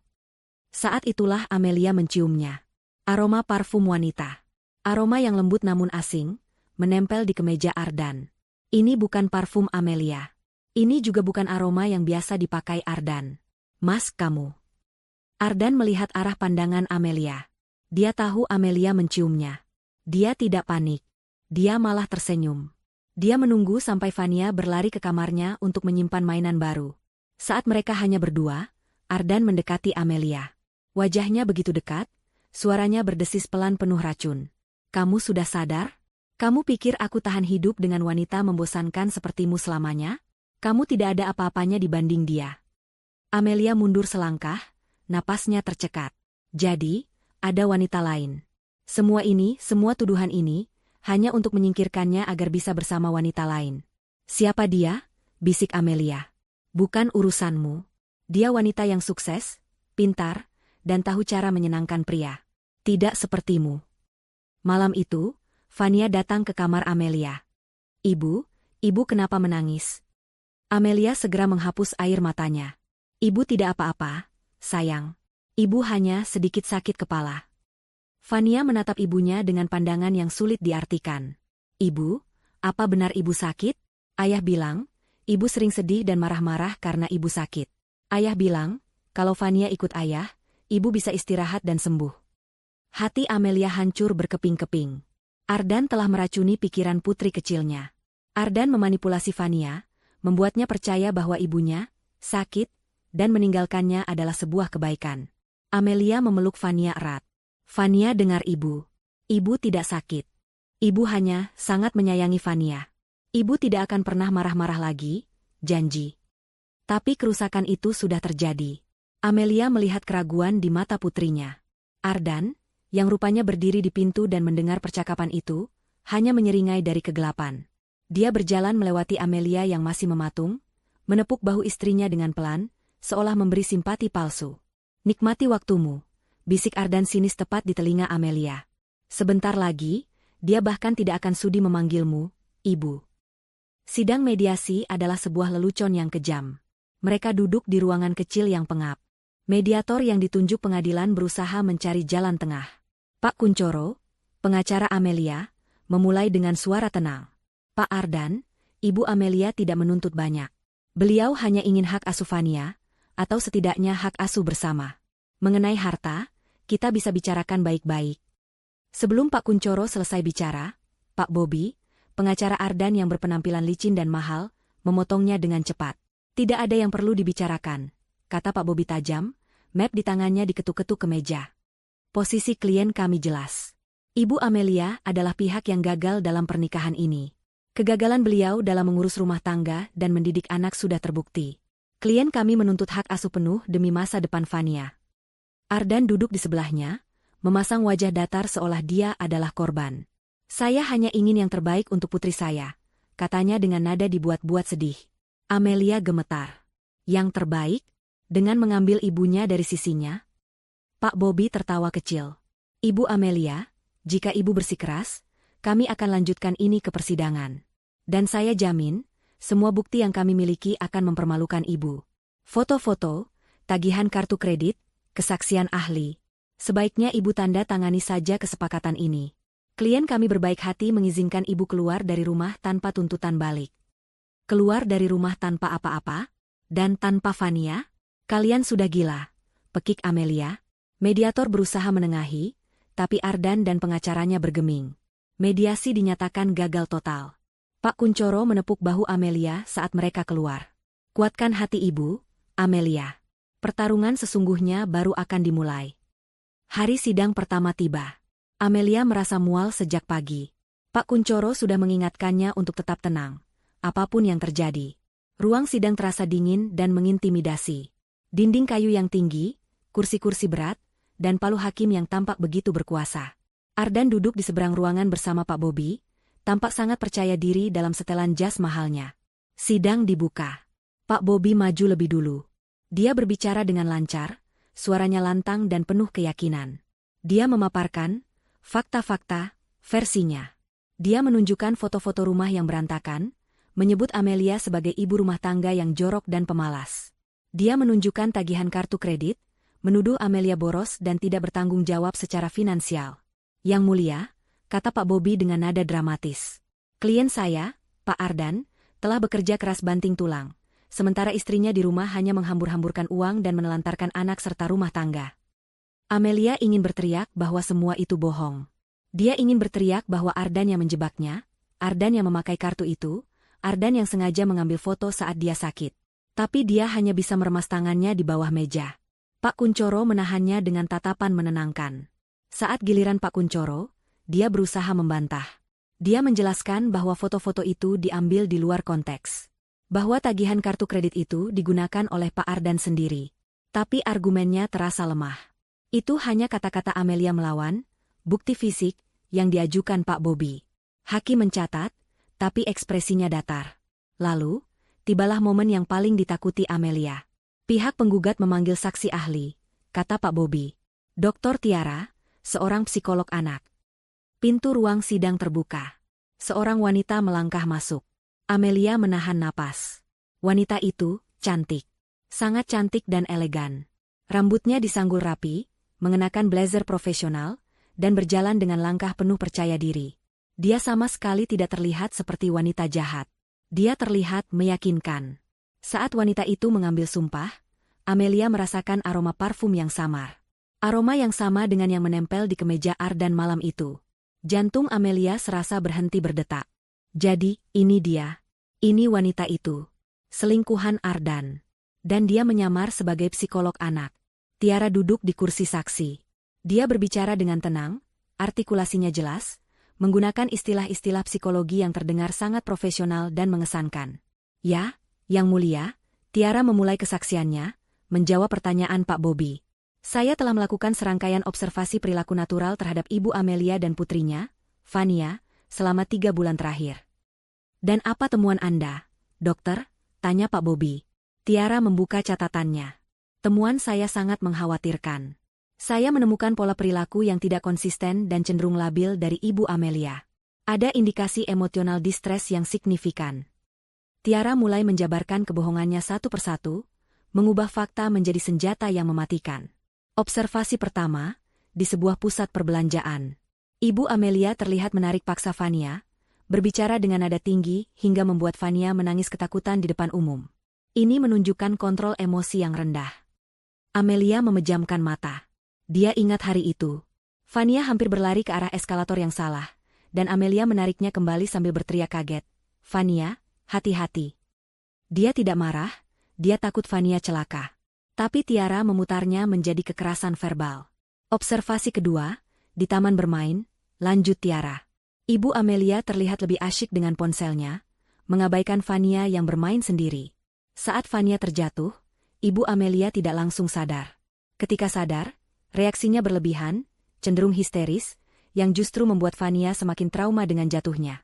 Saat itulah Amelia menciumnya. Aroma parfum wanita. Aroma yang lembut namun asing, menempel di kemeja Ardan. Ini bukan parfum Amelia. Ini juga bukan aroma yang biasa dipakai Ardan. "Mas, kamu." Ardan melihat arah pandangan Amelia. Dia tahu Amelia menciumnya. Dia tidak panik. Dia malah tersenyum. Dia menunggu sampai Fania berlari ke kamarnya untuk menyimpan mainan baru. Saat mereka hanya berdua, Ardan mendekati Amelia. Wajahnya begitu dekat, suaranya berdesis pelan penuh racun. "Kamu sudah sadar? Kamu pikir aku tahan hidup dengan wanita membosankan sepertimu selamanya? Kamu tidak ada apa-apanya dibanding dia." Amelia mundur selangkah, napasnya tercekat. Jadi, ada wanita lain. Semua tuduhan ini, hanya untuk menyingkirkannya agar bisa bersama wanita lain. "Siapa dia?" bisik Amelia. "Bukan urusanmu. Dia wanita yang sukses, pintar, dan tahu cara menyenangkan pria. Tidak sepertimu." Malam itu, Fania datang ke kamar Amelia. Ibu kenapa menangis?" Amelia segera menghapus air matanya. "Ibu tidak apa-apa, sayang. Ibu hanya sedikit sakit kepala." Fania menatap ibunya dengan pandangan yang sulit diartikan. "Ibu, apa benar ibu sakit?" "Ayah bilang, ibu sering sedih dan marah-marah karena ibu sakit. Ayah bilang, kalau Fania ikut ayah, ibu bisa istirahat dan sembuh." Hati Amelia hancur berkeping-keping. Ardan telah meracuni pikiran putri kecilnya. Ardan memanipulasi Fania, membuatnya percaya bahwa ibunya sakit, dan meninggalkannya adalah sebuah kebaikan. Amelia memeluk Fania erat. "Fania, dengar ibu. Ibu tidak sakit. Ibu hanya sangat menyayangi Fania. Ibu tidak akan pernah marah-marah lagi, janji." Tapi kerusakan itu sudah terjadi. Amelia melihat keraguan di mata putrinya. Ardan, yang rupanya berdiri di pintu dan mendengar percakapan itu, hanya menyeringai dari kegelapan. Dia berjalan melewati Amelia yang masih mematung, menepuk bahu istrinya dengan pelan, seolah memberi simpati palsu. "Nikmati waktumu," bisik Ardan sinis tepat di telinga Amelia. "Sebentar lagi, dia bahkan tidak akan sudi memanggilmu, Ibu." Sidang mediasi adalah sebuah lelucon yang kejam. Mereka duduk di ruangan kecil yang pengap. Mediator yang ditunjuk pengadilan berusaha mencari jalan tengah. Pak Kuncoro, pengacara Amelia, memulai dengan suara tenang. Pak Ardan, Ibu Amelia tidak menuntut banyak. Beliau hanya ingin hak asuh Fania, atau setidaknya hak asuh bersama. Mengenai harta, kita bisa bicarakan baik-baik. Sebelum Pak Kuncoro selesai bicara, Pak Bobby, pengacara Ardan yang berpenampilan licin dan mahal, memotongnya dengan cepat. Tidak ada yang perlu dibicarakan, kata Pak Bobby tajam, map di tangannya diketuk-ketuk ke meja. Posisi klien kami jelas. Ibu Amelia adalah pihak yang gagal dalam pernikahan ini. Kegagalan beliau dalam mengurus rumah tangga dan mendidik anak sudah terbukti. Klien kami menuntut hak asuh penuh demi masa depan Fania. Ardan duduk di sebelahnya, memasang wajah datar seolah dia adalah korban. Saya hanya ingin yang terbaik untuk putri saya, katanya dengan nada dibuat-buat sedih. Amelia gemetar. Yang terbaik? Dengan mengambil ibunya dari sisinya? Pak Bobby tertawa kecil. Ibu Amelia, jika ibu bersikeras, kami akan lanjutkan ini ke persidangan. Dan saya jamin, semua bukti yang kami miliki akan mempermalukan ibu. Foto-foto, tagihan kartu kredit, kesaksian ahli. Sebaiknya ibu tanda tangani saja kesepakatan ini. Klien kami berbaik hati mengizinkan ibu keluar dari rumah tanpa tuntutan balik. Keluar dari rumah tanpa apa-apa? Dan tanpa Fania? Kalian sudah gila, pekik Amelia. Mediator berusaha menengahi, tapi Ardan dan pengacaranya bergeming. Mediasi dinyatakan gagal total. Pak Kuncoro menepuk bahu Amelia saat mereka keluar. Kuatkan hati ibu, Amelia. Pertarungan sesungguhnya baru akan dimulai. Hari sidang pertama tiba. Amelia merasa mual sejak pagi. Pak Kuncoro sudah mengingatkannya untuk tetap tenang, apapun yang terjadi. Ruang sidang terasa dingin dan mengintimidasi. Dinding kayu yang tinggi, kursi-kursi berat, dan palu hakim yang tampak begitu berkuasa. Ardan duduk di seberang ruangan bersama Pak Bobby, tampak sangat percaya diri dalam setelan jas mahalnya. Sidang dibuka. Pak Bobby maju lebih dulu. Dia berbicara dengan lancar, suaranya lantang dan penuh keyakinan. Dia memaparkan fakta-fakta, versinya. Dia menunjukkan foto-foto rumah yang berantakan, menyebut Amelia sebagai ibu rumah tangga yang jorok dan pemalas. Dia menunjukkan tagihan kartu kredit, menuduh Amelia boros dan tidak bertanggung jawab secara finansial. Yang mulia, kata Pak Bobby dengan nada dramatis. Klien saya, Pak Ardan, telah bekerja keras banting tulang, sementara istrinya di rumah hanya menghambur-hamburkan uang dan menelantarkan anak serta rumah tangga. Amelia ingin berteriak bahwa semua itu bohong. Dia ingin berteriak bahwa Ardan yang menjebaknya, Ardan yang memakai kartu itu, Ardan yang sengaja mengambil foto saat dia sakit. Tapi dia hanya bisa meremas tangannya di bawah meja. Pak Kuncoro menahannya dengan tatapan menenangkan. Saat giliran Pak Kuncoro, dia berusaha membantah. Dia menjelaskan bahwa foto-foto itu diambil di luar konteks. Bahwa tagihan kartu kredit itu digunakan oleh Pak Ardan sendiri. Tapi argumennya terasa lemah. Itu hanya kata-kata Amelia melawan, bukti fisik, yang diajukan Pak Bobby. Hakim mencatat, tapi ekspresinya datar. Lalu, tibalah momen yang paling ditakuti Amelia. Pihak penggugat memanggil saksi ahli, kata Pak Bobby. Dr. Tiara, seorang psikolog anak. Pintu ruang sidang terbuka. Seorang wanita melangkah masuk. Amelia menahan napas. Wanita itu cantik. Sangat cantik dan elegan. Rambutnya disanggul rapi, mengenakan blazer profesional, dan berjalan dengan langkah penuh percaya diri. Dia sama sekali tidak terlihat seperti wanita jahat. Dia terlihat meyakinkan. Saat wanita itu mengambil sumpah, Amelia merasakan aroma parfum yang samar. Aroma yang sama dengan yang menempel di kemeja Ardan malam itu. Jantung Amelia serasa berhenti berdetak. Jadi, ini dia. Ini wanita itu. Selingkuhan Ardan. Dan dia menyamar sebagai psikolog anak. Tiara duduk di kursi saksi. Dia berbicara dengan tenang, artikulasinya jelas, menggunakan istilah-istilah psikologi yang terdengar sangat profesional dan mengesankan. Ya, Yang Mulia, Tiara memulai kesaksiannya, menjawab pertanyaan Pak Bobby. Saya telah melakukan serangkaian observasi perilaku natural terhadap Ibu Amelia dan putrinya, Fania, selama 3 bulan terakhir. Dan apa temuan Anda, dokter? Tanya Pak Bobby. Tiara membuka catatannya. Temuan saya sangat mengkhawatirkan. Saya menemukan pola perilaku yang tidak konsisten dan cenderung labil dari Ibu Amelia. Ada indikasi emosional distress yang signifikan. Tiara mulai menjabarkan kebohongannya satu persatu, mengubah fakta menjadi senjata yang mematikan. Observasi pertama, di sebuah pusat perbelanjaan. Ibu Amelia terlihat menarik paksa Fania, berbicara dengan nada tinggi hingga membuat Fania menangis ketakutan di depan umum. Ini menunjukkan kontrol emosi yang rendah. Amelia memejamkan mata. Dia ingat hari itu. Fania hampir berlari ke arah eskalator yang salah, dan Amelia menariknya kembali sambil berteriak kaget. Fania, hati-hati. Dia tidak marah, dia takut Fania celaka. Tapi Tiara memutarnya menjadi kekerasan verbal. Observasi kedua, di taman bermain, lanjut Tiara. Ibu Amelia terlihat lebih asyik dengan ponselnya, mengabaikan Fania yang bermain sendiri. Saat Fania terjatuh, Ibu Amelia tidak langsung sadar. Ketika sadar, reaksinya berlebihan, cenderung histeris, yang justru membuat Fania semakin trauma dengan jatuhnya.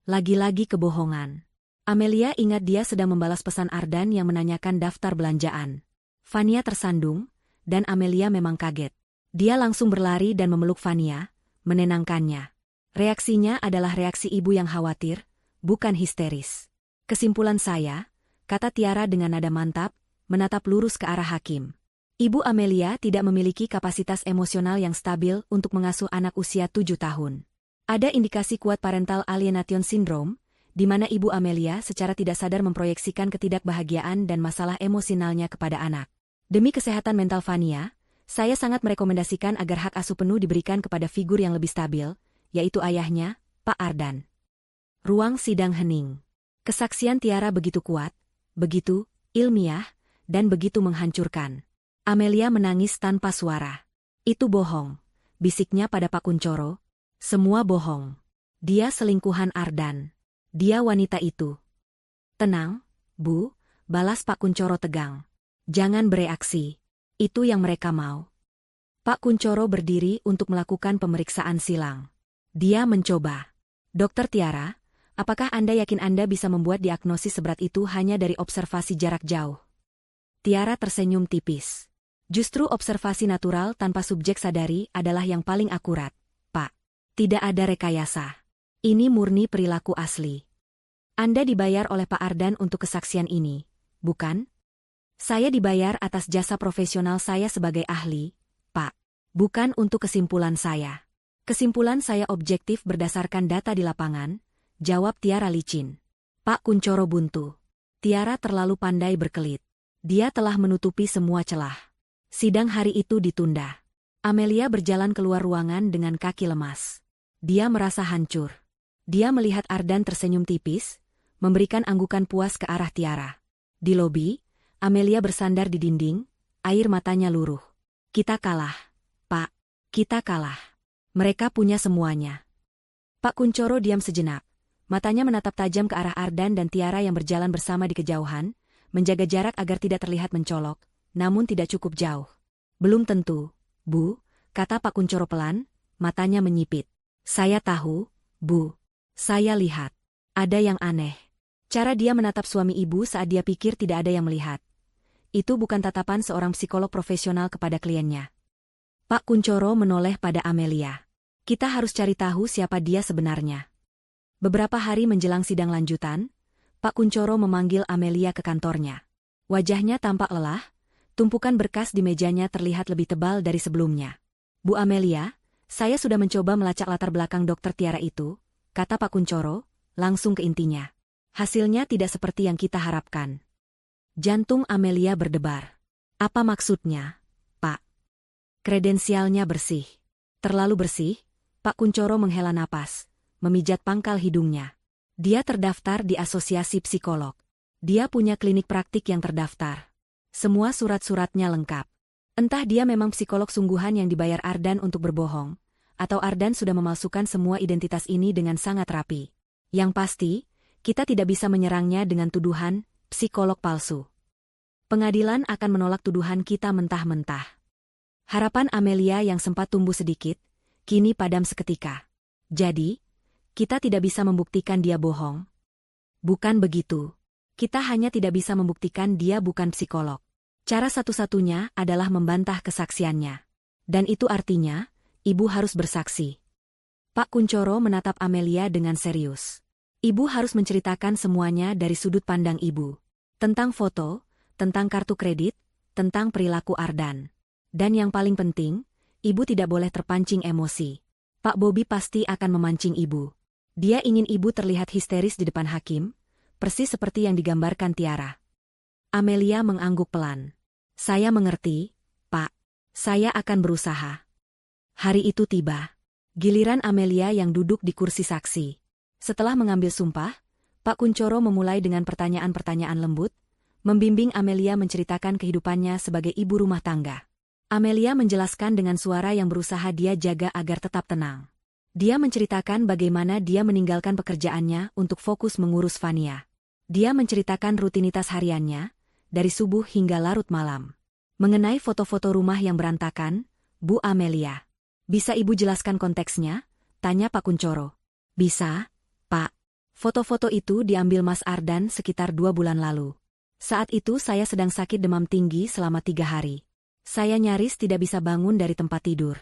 Lagi-lagi kebohongan. Amelia ingat dia sedang membalas pesan Ardan yang menanyakan daftar belanjaan. Fania tersandung, dan Amelia memang kaget. Dia langsung berlari dan memeluk Fania, menenangkannya. Reaksinya adalah reaksi ibu yang khawatir, bukan histeris. Kesimpulan saya, kata Tiara dengan nada mantap, menatap lurus ke arah hakim. Ibu Amelia tidak memiliki kapasitas emosional yang stabil untuk mengasuh anak usia 7 tahun. Ada indikasi kuat parental alienation syndrome, di mana Ibu Amelia secara tidak sadar memproyeksikan ketidakbahagiaan dan masalah emosionalnya kepada anak. Demi kesehatan mental Fania, saya sangat merekomendasikan agar hak asuh penuh diberikan kepada figur yang lebih stabil, yaitu ayahnya, Pak Ardan. Ruang sidang hening. Kesaksian Tiara begitu kuat, begitu ilmiah, dan begitu menghancurkan. Amelia menangis tanpa suara. Itu bohong, bisiknya pada Pak Kuncoro. Semua bohong. Dia selingkuhan Ardan. Dia wanita itu. Tenang, Bu, balas Pak Kuncoro tegang. Jangan bereaksi. Itu yang mereka mau. Pak Kuncoro berdiri untuk melakukan pemeriksaan silang. Dia mencoba. Dokter Tiara, apakah Anda yakin Anda bisa membuat diagnosis seberat itu hanya dari observasi jarak jauh? Tiara tersenyum tipis. Justru observasi natural tanpa subjek sadari adalah yang paling akurat, Pak. Tidak ada rekayasa. Ini murni perilaku asli. Anda dibayar oleh Pak Ardan untuk kesaksian ini, bukan? Saya dibayar atas jasa profesional saya sebagai ahli, Pak. Bukan untuk kesimpulan saya. Kesimpulan saya objektif berdasarkan data di lapangan, jawab Tiara licin. Pak Kuncoro buntu. Tiara terlalu pandai berkelit. Dia telah menutupi semua celah. Sidang hari itu ditunda. Amelia berjalan keluar ruangan dengan kaki lemas. Dia merasa hancur. Dia melihat Ardan tersenyum tipis, memberikan anggukan puas ke arah Tiara. Di lobi, Amelia bersandar di dinding, air matanya luruh. Kita kalah, Pak. Kita kalah. Mereka punya semuanya. Pak Kuncoro diam sejenak. Matanya menatap tajam ke arah Ardan dan Tiara yang berjalan bersama di kejauhan, menjaga jarak agar tidak terlihat mencolok, namun tidak cukup jauh. Belum tentu, Bu, kata Pak Kuncoro pelan, matanya menyipit. Saya tahu, Bu. Saya lihat. Ada yang aneh. Cara dia menatap suami ibu saat dia pikir tidak ada yang melihat. Itu bukan tatapan seorang psikolog profesional kepada kliennya. Pak Kuncoro menoleh pada Amelia. Kita harus cari tahu siapa dia sebenarnya. Beberapa hari menjelang sidang lanjutan, Pak Kuncoro memanggil Amelia ke kantornya. Wajahnya tampak lelah, tumpukan berkas di mejanya terlihat lebih tebal dari sebelumnya. Bu Amelia, saya sudah mencoba melacak latar belakang dokter Tiara itu, kata Pak Kuncoro, langsung ke intinya. Hasilnya tidak seperti yang kita harapkan. Jantung Amelia berdebar. Apa maksudnya, Pak? Kredensialnya bersih. Terlalu bersih, Pak Kuncoro menghela napas, memijat pangkal hidungnya. Dia terdaftar di Asosiasi Psikolog. Dia punya klinik praktik yang terdaftar. Semua surat-suratnya lengkap. Entah dia memang psikolog sungguhan yang dibayar Ardan untuk berbohong, atau Ardan sudah memalsukan semua identitas ini dengan sangat rapi. Yang pasti, kita tidak bisa menyerangnya dengan tuduhan psikolog palsu. Pengadilan akan menolak tuduhan kita mentah-mentah. Harapan Amelia yang sempat tumbuh sedikit, kini padam seketika. Jadi, kita tidak bisa membuktikan dia bohong. Bukan begitu. Kita hanya tidak bisa membuktikan dia bukan psikolog. Cara satu-satunya adalah membantah kesaksiannya. Dan itu artinya, ibu harus bersaksi. Pak Kuncoro menatap Amelia dengan serius. Ibu harus menceritakan semuanya dari sudut pandang ibu. Tentang foto, tentang kartu kredit, tentang perilaku Ardan. Dan yang paling penting, ibu tidak boleh terpancing emosi. Pak Bobby pasti akan memancing ibu. Dia ingin ibu terlihat histeris di depan hakim, persis seperti yang digambarkan Tiara. Amelia mengangguk pelan. Saya mengerti, Pak. Saya akan berusaha. Hari itu tiba. Giliran Amelia yang duduk di kursi saksi. Setelah mengambil sumpah, Pak Kuncoro memulai dengan pertanyaan-pertanyaan lembut, membimbing Amelia menceritakan kehidupannya sebagai ibu rumah tangga. Amelia menjelaskan dengan suara yang berusaha dia jaga agar tetap tenang. Dia menceritakan bagaimana dia meninggalkan pekerjaannya untuk fokus mengurus Fania. Dia menceritakan rutinitas hariannya, dari subuh hingga larut malam. Mengenai foto-foto rumah yang berantakan, Bu Amelia. Bisa ibu jelaskan konteksnya? Tanya Pak Kuncoro. Bisa, Pak. Foto-foto itu diambil Mas Ardan sekitar 2 bulan lalu. Saat itu saya sedang sakit demam tinggi selama 3 hari. Saya nyaris tidak bisa bangun dari tempat tidur.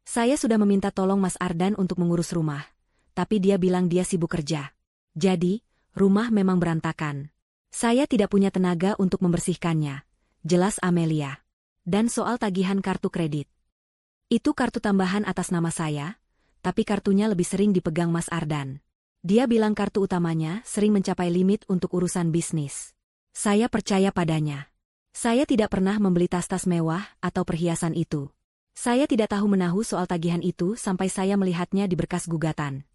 Saya sudah meminta tolong Mas Ardan untuk mengurus rumah, tapi dia bilang dia sibuk kerja. Jadi, rumah memang berantakan. Saya tidak punya tenaga untuk membersihkannya, jelas Amelia. Dan soal tagihan kartu kredit. Itu kartu tambahan atas nama saya, tapi kartunya lebih sering dipegang Mas Ardan. Dia bilang kartu utamanya sering mencapai limit untuk urusan bisnis. Saya percaya padanya. Saya tidak pernah membeli tas-tas mewah atau perhiasan itu. Saya tidak tahu menahu soal tagihan itu sampai saya melihatnya di berkas gugatan.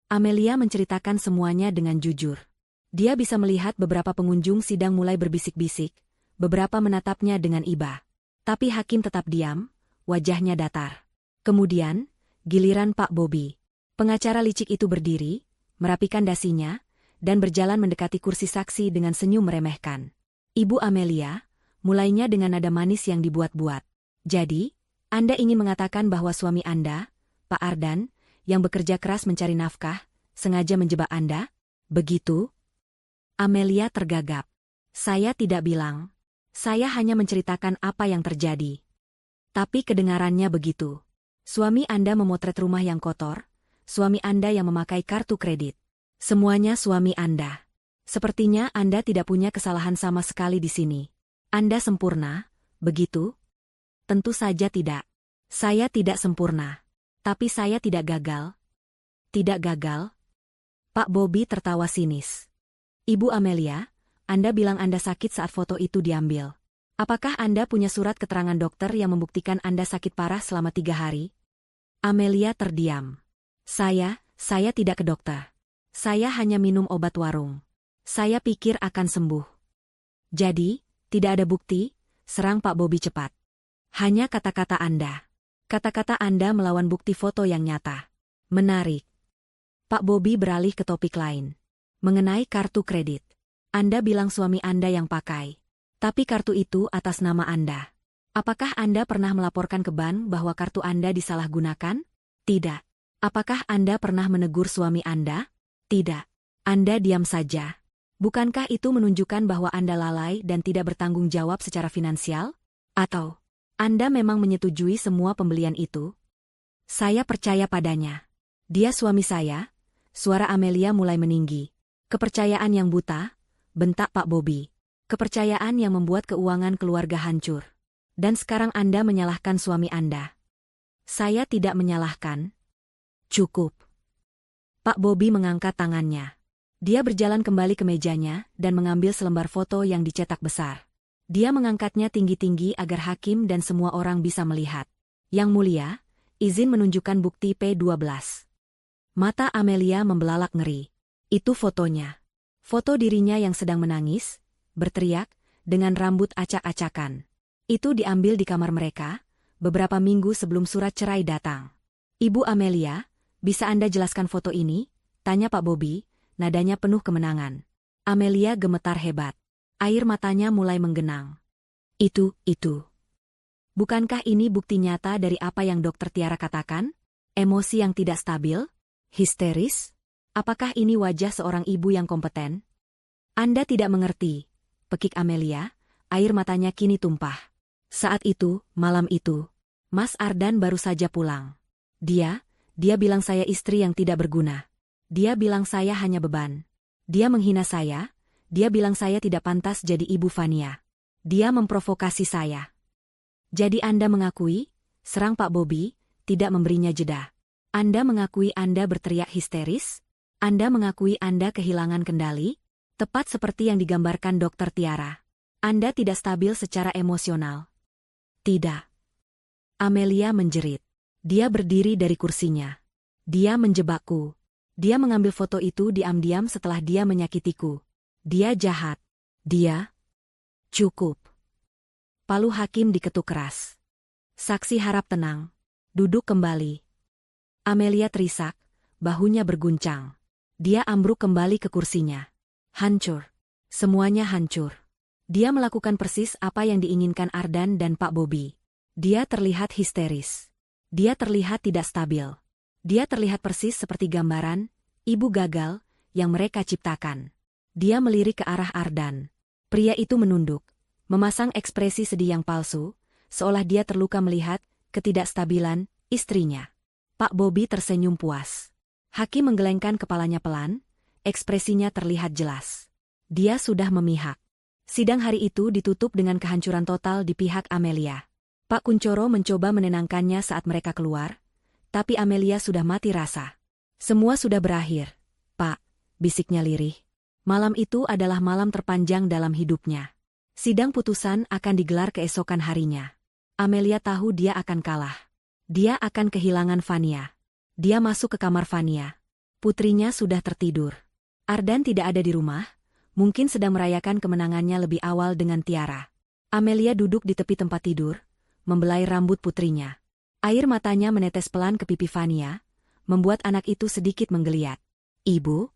Amelia menceritakan semuanya dengan jujur. Dia bisa melihat beberapa pengunjung sidang mulai berbisik-bisik, beberapa menatapnya dengan iba. Tapi hakim tetap diam, wajahnya datar. Kemudian, giliran Pak Bobby. Pengacara licik itu berdiri, merapikan dasinya, dan berjalan mendekati kursi saksi dengan senyum meremehkan. Ibu Amelia, mulainya dengan nada manis yang dibuat-buat. Jadi, Anda ingin mengatakan bahwa suami Anda, Pak Ardan, yang bekerja keras mencari nafkah, sengaja menjebak Anda? Begitu? Amelia tergagap. Saya tidak bilang. Saya hanya menceritakan apa yang terjadi. Tapi kedengarannya begitu. Suami Anda memotret rumah yang kotor, suami Anda yang memakai kartu kredit. Semuanya suami Anda. Sepertinya Anda tidak punya kesalahan sama sekali di sini. Anda sempurna, begitu? Tentu saja tidak. Saya tidak sempurna. Tapi saya tidak gagal. Tidak gagal? Pak Bobby tertawa sinis. Ibu Amelia, Anda bilang Anda sakit saat foto itu diambil. Apakah Anda punya surat keterangan dokter yang membuktikan Anda sakit parah selama 3 hari? Amelia terdiam. Saya tidak ke dokter. Saya hanya minum obat warung. Saya pikir akan sembuh. Jadi, tidak ada bukti, serang Pak Bobby cepat. Hanya kata-kata Anda. Kata-kata Anda melawan bukti foto yang nyata. Menarik. Pak Bobby beralih ke topik lain. Mengenai kartu kredit. Anda bilang suami Anda yang pakai. Tapi kartu itu atas nama Anda. Apakah Anda pernah melaporkan ke bank bahwa kartu Anda disalahgunakan? Tidak. Apakah Anda pernah menegur suami Anda? Tidak. Anda diam saja. Bukankah itu menunjukkan bahwa Anda lalai dan tidak bertanggung jawab secara finansial? Atau Anda memang menyetujui semua pembelian itu? Saya percaya padanya. Dia suami saya. Suara Amelia mulai meninggi. Kepercayaan yang buta, bentak Pak Bobby. Kepercayaan yang membuat keuangan keluarga hancur. Dan sekarang Anda menyalahkan suami Anda. Saya tidak menyalahkan. Cukup. Pak Bobby mengangkat tangannya. Dia berjalan kembali ke mejanya dan mengambil selembar foto yang dicetak besar. Dia mengangkatnya tinggi-tinggi agar hakim dan semua orang bisa melihat. Yang mulia, izin menunjukkan bukti P12. Mata Amelia membelalak ngeri. Itu fotonya. Foto dirinya yang sedang menangis, berteriak, dengan rambut acak-acakan. Itu diambil di kamar mereka, beberapa minggu sebelum surat cerai datang. Ibu Amelia, bisa Anda jelaskan foto ini? Tanya Pak Bobby, nadanya penuh kemenangan. Amelia gemetar hebat. Air matanya mulai menggenang. Itu. Bukankah ini bukti nyata dari apa yang Dokter Tiara katakan? Emosi yang tidak stabil? Histeris? Apakah ini wajah seorang ibu yang kompeten? Anda tidak mengerti, pekik Amelia, air matanya kini tumpah. Saat itu, malam itu, Mas Ardan baru saja pulang. Dia bilang saya istri yang tidak berguna. Dia bilang saya hanya beban. Dia menghina saya, dia bilang saya tidak pantas jadi ibu Fania. Dia memprovokasi saya. Jadi Anda mengakui, serang Pak Bobby, tidak memberinya jeda. Anda mengakui Anda berteriak histeris? Anda mengakui Anda kehilangan kendali? Tepat seperti yang digambarkan Dokter Tiara. Anda tidak stabil secara emosional. Tidak. Amelia menjerit. Dia berdiri dari kursinya. Dia menjebakku. Dia mengambil foto itu diam-diam setelah dia menyakitiku. Dia jahat. Dia... Cukup. Palu hakim diketuk keras. Saksi harap tenang. Duduk kembali. Amelia terisak, bahunya berguncang. Dia ambruk kembali ke kursinya. Hancur. Semuanya hancur. Dia melakukan persis apa yang diinginkan Ardan dan Pak Bobby. Dia terlihat histeris. Dia terlihat tidak stabil. Dia terlihat persis seperti gambaran ibu gagal yang mereka ciptakan. Dia melirik ke arah Ardan. Pria itu menunduk, memasang ekspresi sedih yang palsu, seolah dia terluka melihat ketidakstabilan istrinya. Pak Bobby tersenyum puas. Hakim menggelengkan kepalanya pelan, ekspresinya terlihat jelas. Dia sudah memihak. Sidang hari itu ditutup dengan kehancuran total di pihak Amelia. Pak Kuncoro mencoba menenangkannya saat mereka keluar, tapi Amelia sudah mati rasa. Semua sudah berakhir, Pak, bisiknya lirih. Malam itu adalah malam terpanjang dalam hidupnya. Sidang putusan akan digelar keesokan harinya. Amelia tahu dia akan kalah. Dia akan kehilangan Vania. Dia masuk ke kamar Vania. Putrinya sudah tertidur. Ardan tidak ada di rumah, mungkin sedang merayakan kemenangannya lebih awal dengan Tiara. Amelia duduk di tepi tempat tidur, membelai rambut putrinya. Air matanya menetes pelan ke pipi Vania, membuat anak itu sedikit menggeliat. Ibu?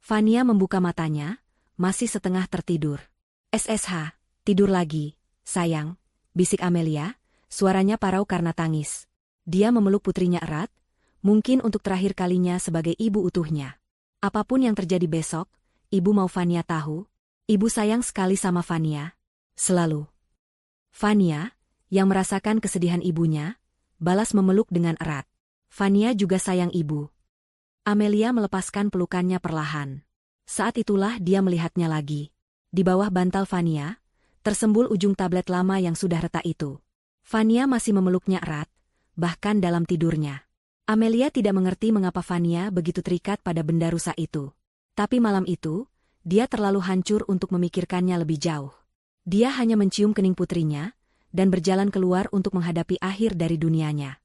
Vania membuka matanya, masih setengah tertidur. SSH, tidur lagi, sayang, bisik Amelia, suaranya parau karena tangis. Dia memeluk putrinya erat, mungkin untuk terakhir kalinya sebagai ibu utuhnya. Apapun yang terjadi besok, ibu mau Vania tahu, ibu sayang sekali sama Vania. Selalu. Vania, yang merasakan kesedihan ibunya, balas memeluk dengan erat. Vania juga sayang ibu. Amelia melepaskan pelukannya perlahan. Saat itulah dia melihatnya lagi. Di bawah bantal Vania, tersembul ujung tablet lama yang sudah retak itu. Vania masih memeluknya erat, bahkan dalam tidurnya. Amelia tidak mengerti mengapa Vania begitu terikat pada benda rusak itu. Tapi malam itu, dia terlalu hancur untuk memikirkannya lebih jauh. Dia hanya mencium kening putrinya, dan berjalan keluar untuk menghadapi akhir dari dunianya.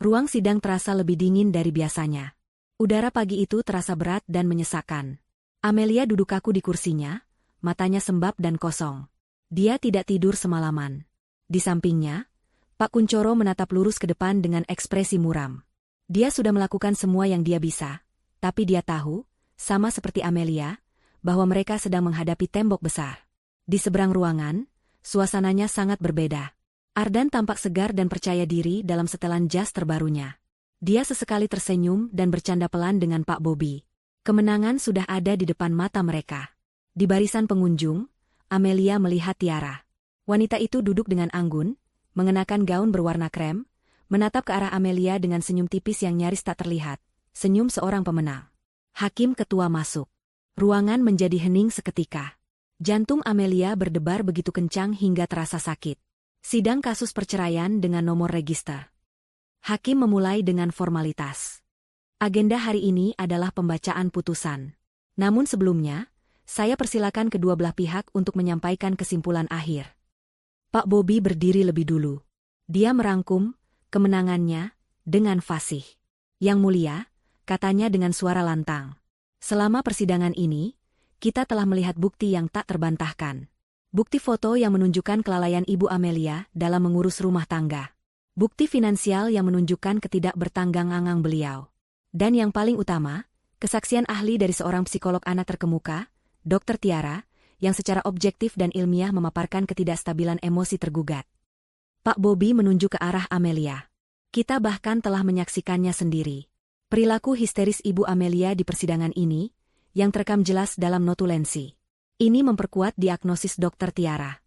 Ruang sidang terasa lebih dingin dari biasanya. Udara pagi itu terasa berat dan menyesakkan. Amelia duduk kaku di kursinya, matanya sembab dan kosong. Dia tidak tidur semalaman. Di sampingnya, Pak Kuncoro menatap lurus ke depan dengan ekspresi muram. Dia sudah melakukan semua yang dia bisa, tapi dia tahu, sama seperti Amelia, bahwa mereka sedang menghadapi tembok besar. Di seberang ruangan, suasananya sangat berbeda. Ardan tampak segar dan percaya diri dalam setelan jas terbarunya. Dia sesekali tersenyum dan bercanda pelan dengan Pak Bobby. Kemenangan sudah ada di depan mata mereka. Di barisan pengunjung, Amelia melihat Tiara. Wanita itu duduk dengan anggun, mengenakan gaun berwarna krem, menatap ke arah Amelia dengan senyum tipis yang nyaris tak terlihat, senyum seorang pemenang. Hakim ketua masuk. Ruangan menjadi hening seketika. Jantung Amelia berdebar begitu kencang hingga terasa sakit. Sidang kasus perceraian dengan nomor register. Hakim memulai dengan formalitas. Agenda hari ini adalah pembacaan putusan. Namun sebelumnya, saya persilakan kedua belah pihak untuk menyampaikan kesimpulan akhir. Pak Bobby berdiri lebih dulu. Dia merangkum kemenangannya dengan fasih. Yang mulia, katanya dengan suara lantang. Selama persidangan ini, kita telah melihat bukti yang tak terbantahkan. Bukti foto yang menunjukkan kelalaian Ibu Amelia dalam mengurus rumah tangga. Bukti finansial yang menunjukkan ketidakbertanggang-angang beliau. Dan yang paling utama, kesaksian ahli dari seorang psikolog anak terkemuka, Dr. Tiara, yang secara objektif dan ilmiah memaparkan ketidakstabilan emosi tergugat. Pak Bobby menunjuk ke arah Amelia. Kita bahkan telah menyaksikannya sendiri. Perilaku histeris Ibu Amelia di persidangan ini, yang terekam jelas dalam notulensi. Ini memperkuat diagnosis Dr. Tiara.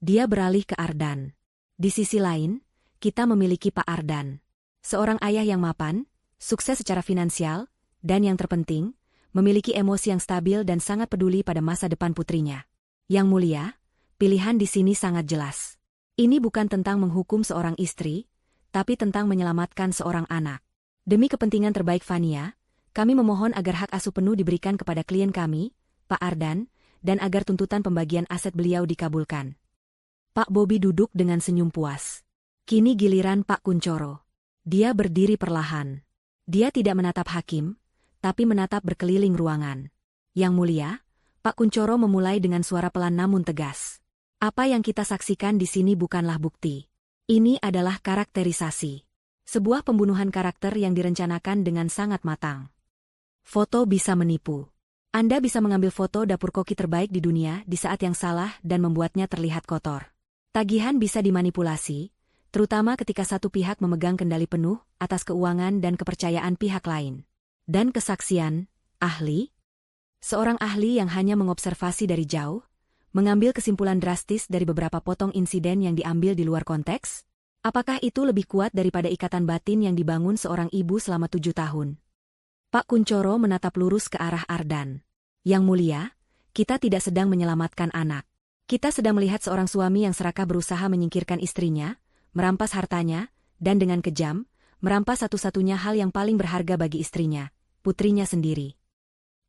Dia beralih ke Ardan. Di sisi lain, kita memiliki Pak Ardan. Seorang ayah yang mapan, sukses secara finansial, dan yang terpenting, memiliki emosi yang stabil dan sangat peduli pada masa depan putrinya. Yang mulia, pilihan di sini sangat jelas. Ini bukan tentang menghukum seorang istri, tapi tentang menyelamatkan seorang anak. Demi kepentingan terbaik Fania, kami memohon agar hak asuh penuh diberikan kepada klien kami, Pak Ardan, dan agar tuntutan pembagian aset beliau dikabulkan. Pak Bobi duduk dengan senyum puas. Kini giliran Pak Kuncoro. Dia berdiri perlahan. Dia tidak menatap hakim, tapi menatap berkeliling ruangan. Yang mulia, Pak Kuncoro memulai dengan suara pelan namun tegas. Apa yang kita saksikan di sini bukanlah bukti. Ini adalah karakterisasi. Sebuah pembunuhan karakter yang direncanakan dengan sangat matang. Foto bisa menipu. Anda bisa mengambil foto dapur koki terbaik di dunia di saat yang salah dan membuatnya terlihat kotor. Tagihan bisa dimanipulasi, terutama ketika satu pihak memegang kendali penuh atas keuangan dan kepercayaan pihak lain. Dan kesaksian, ahli? Seorang ahli yang hanya mengobservasi dari jauh, mengambil kesimpulan drastis dari beberapa potong insiden yang diambil di luar konteks? Apakah itu lebih kuat daripada ikatan batin yang dibangun seorang ibu selama 7 tahun? Pak Kuncoro menatap lurus ke arah Ardan. Yang mulia, kita tidak sedang menyelamatkan anak. Kita sedang melihat seorang suami yang serakah berusaha menyingkirkan istrinya, merampas hartanya, dan dengan kejam, merampas satu-satunya hal yang paling berharga bagi istrinya, putrinya sendiri.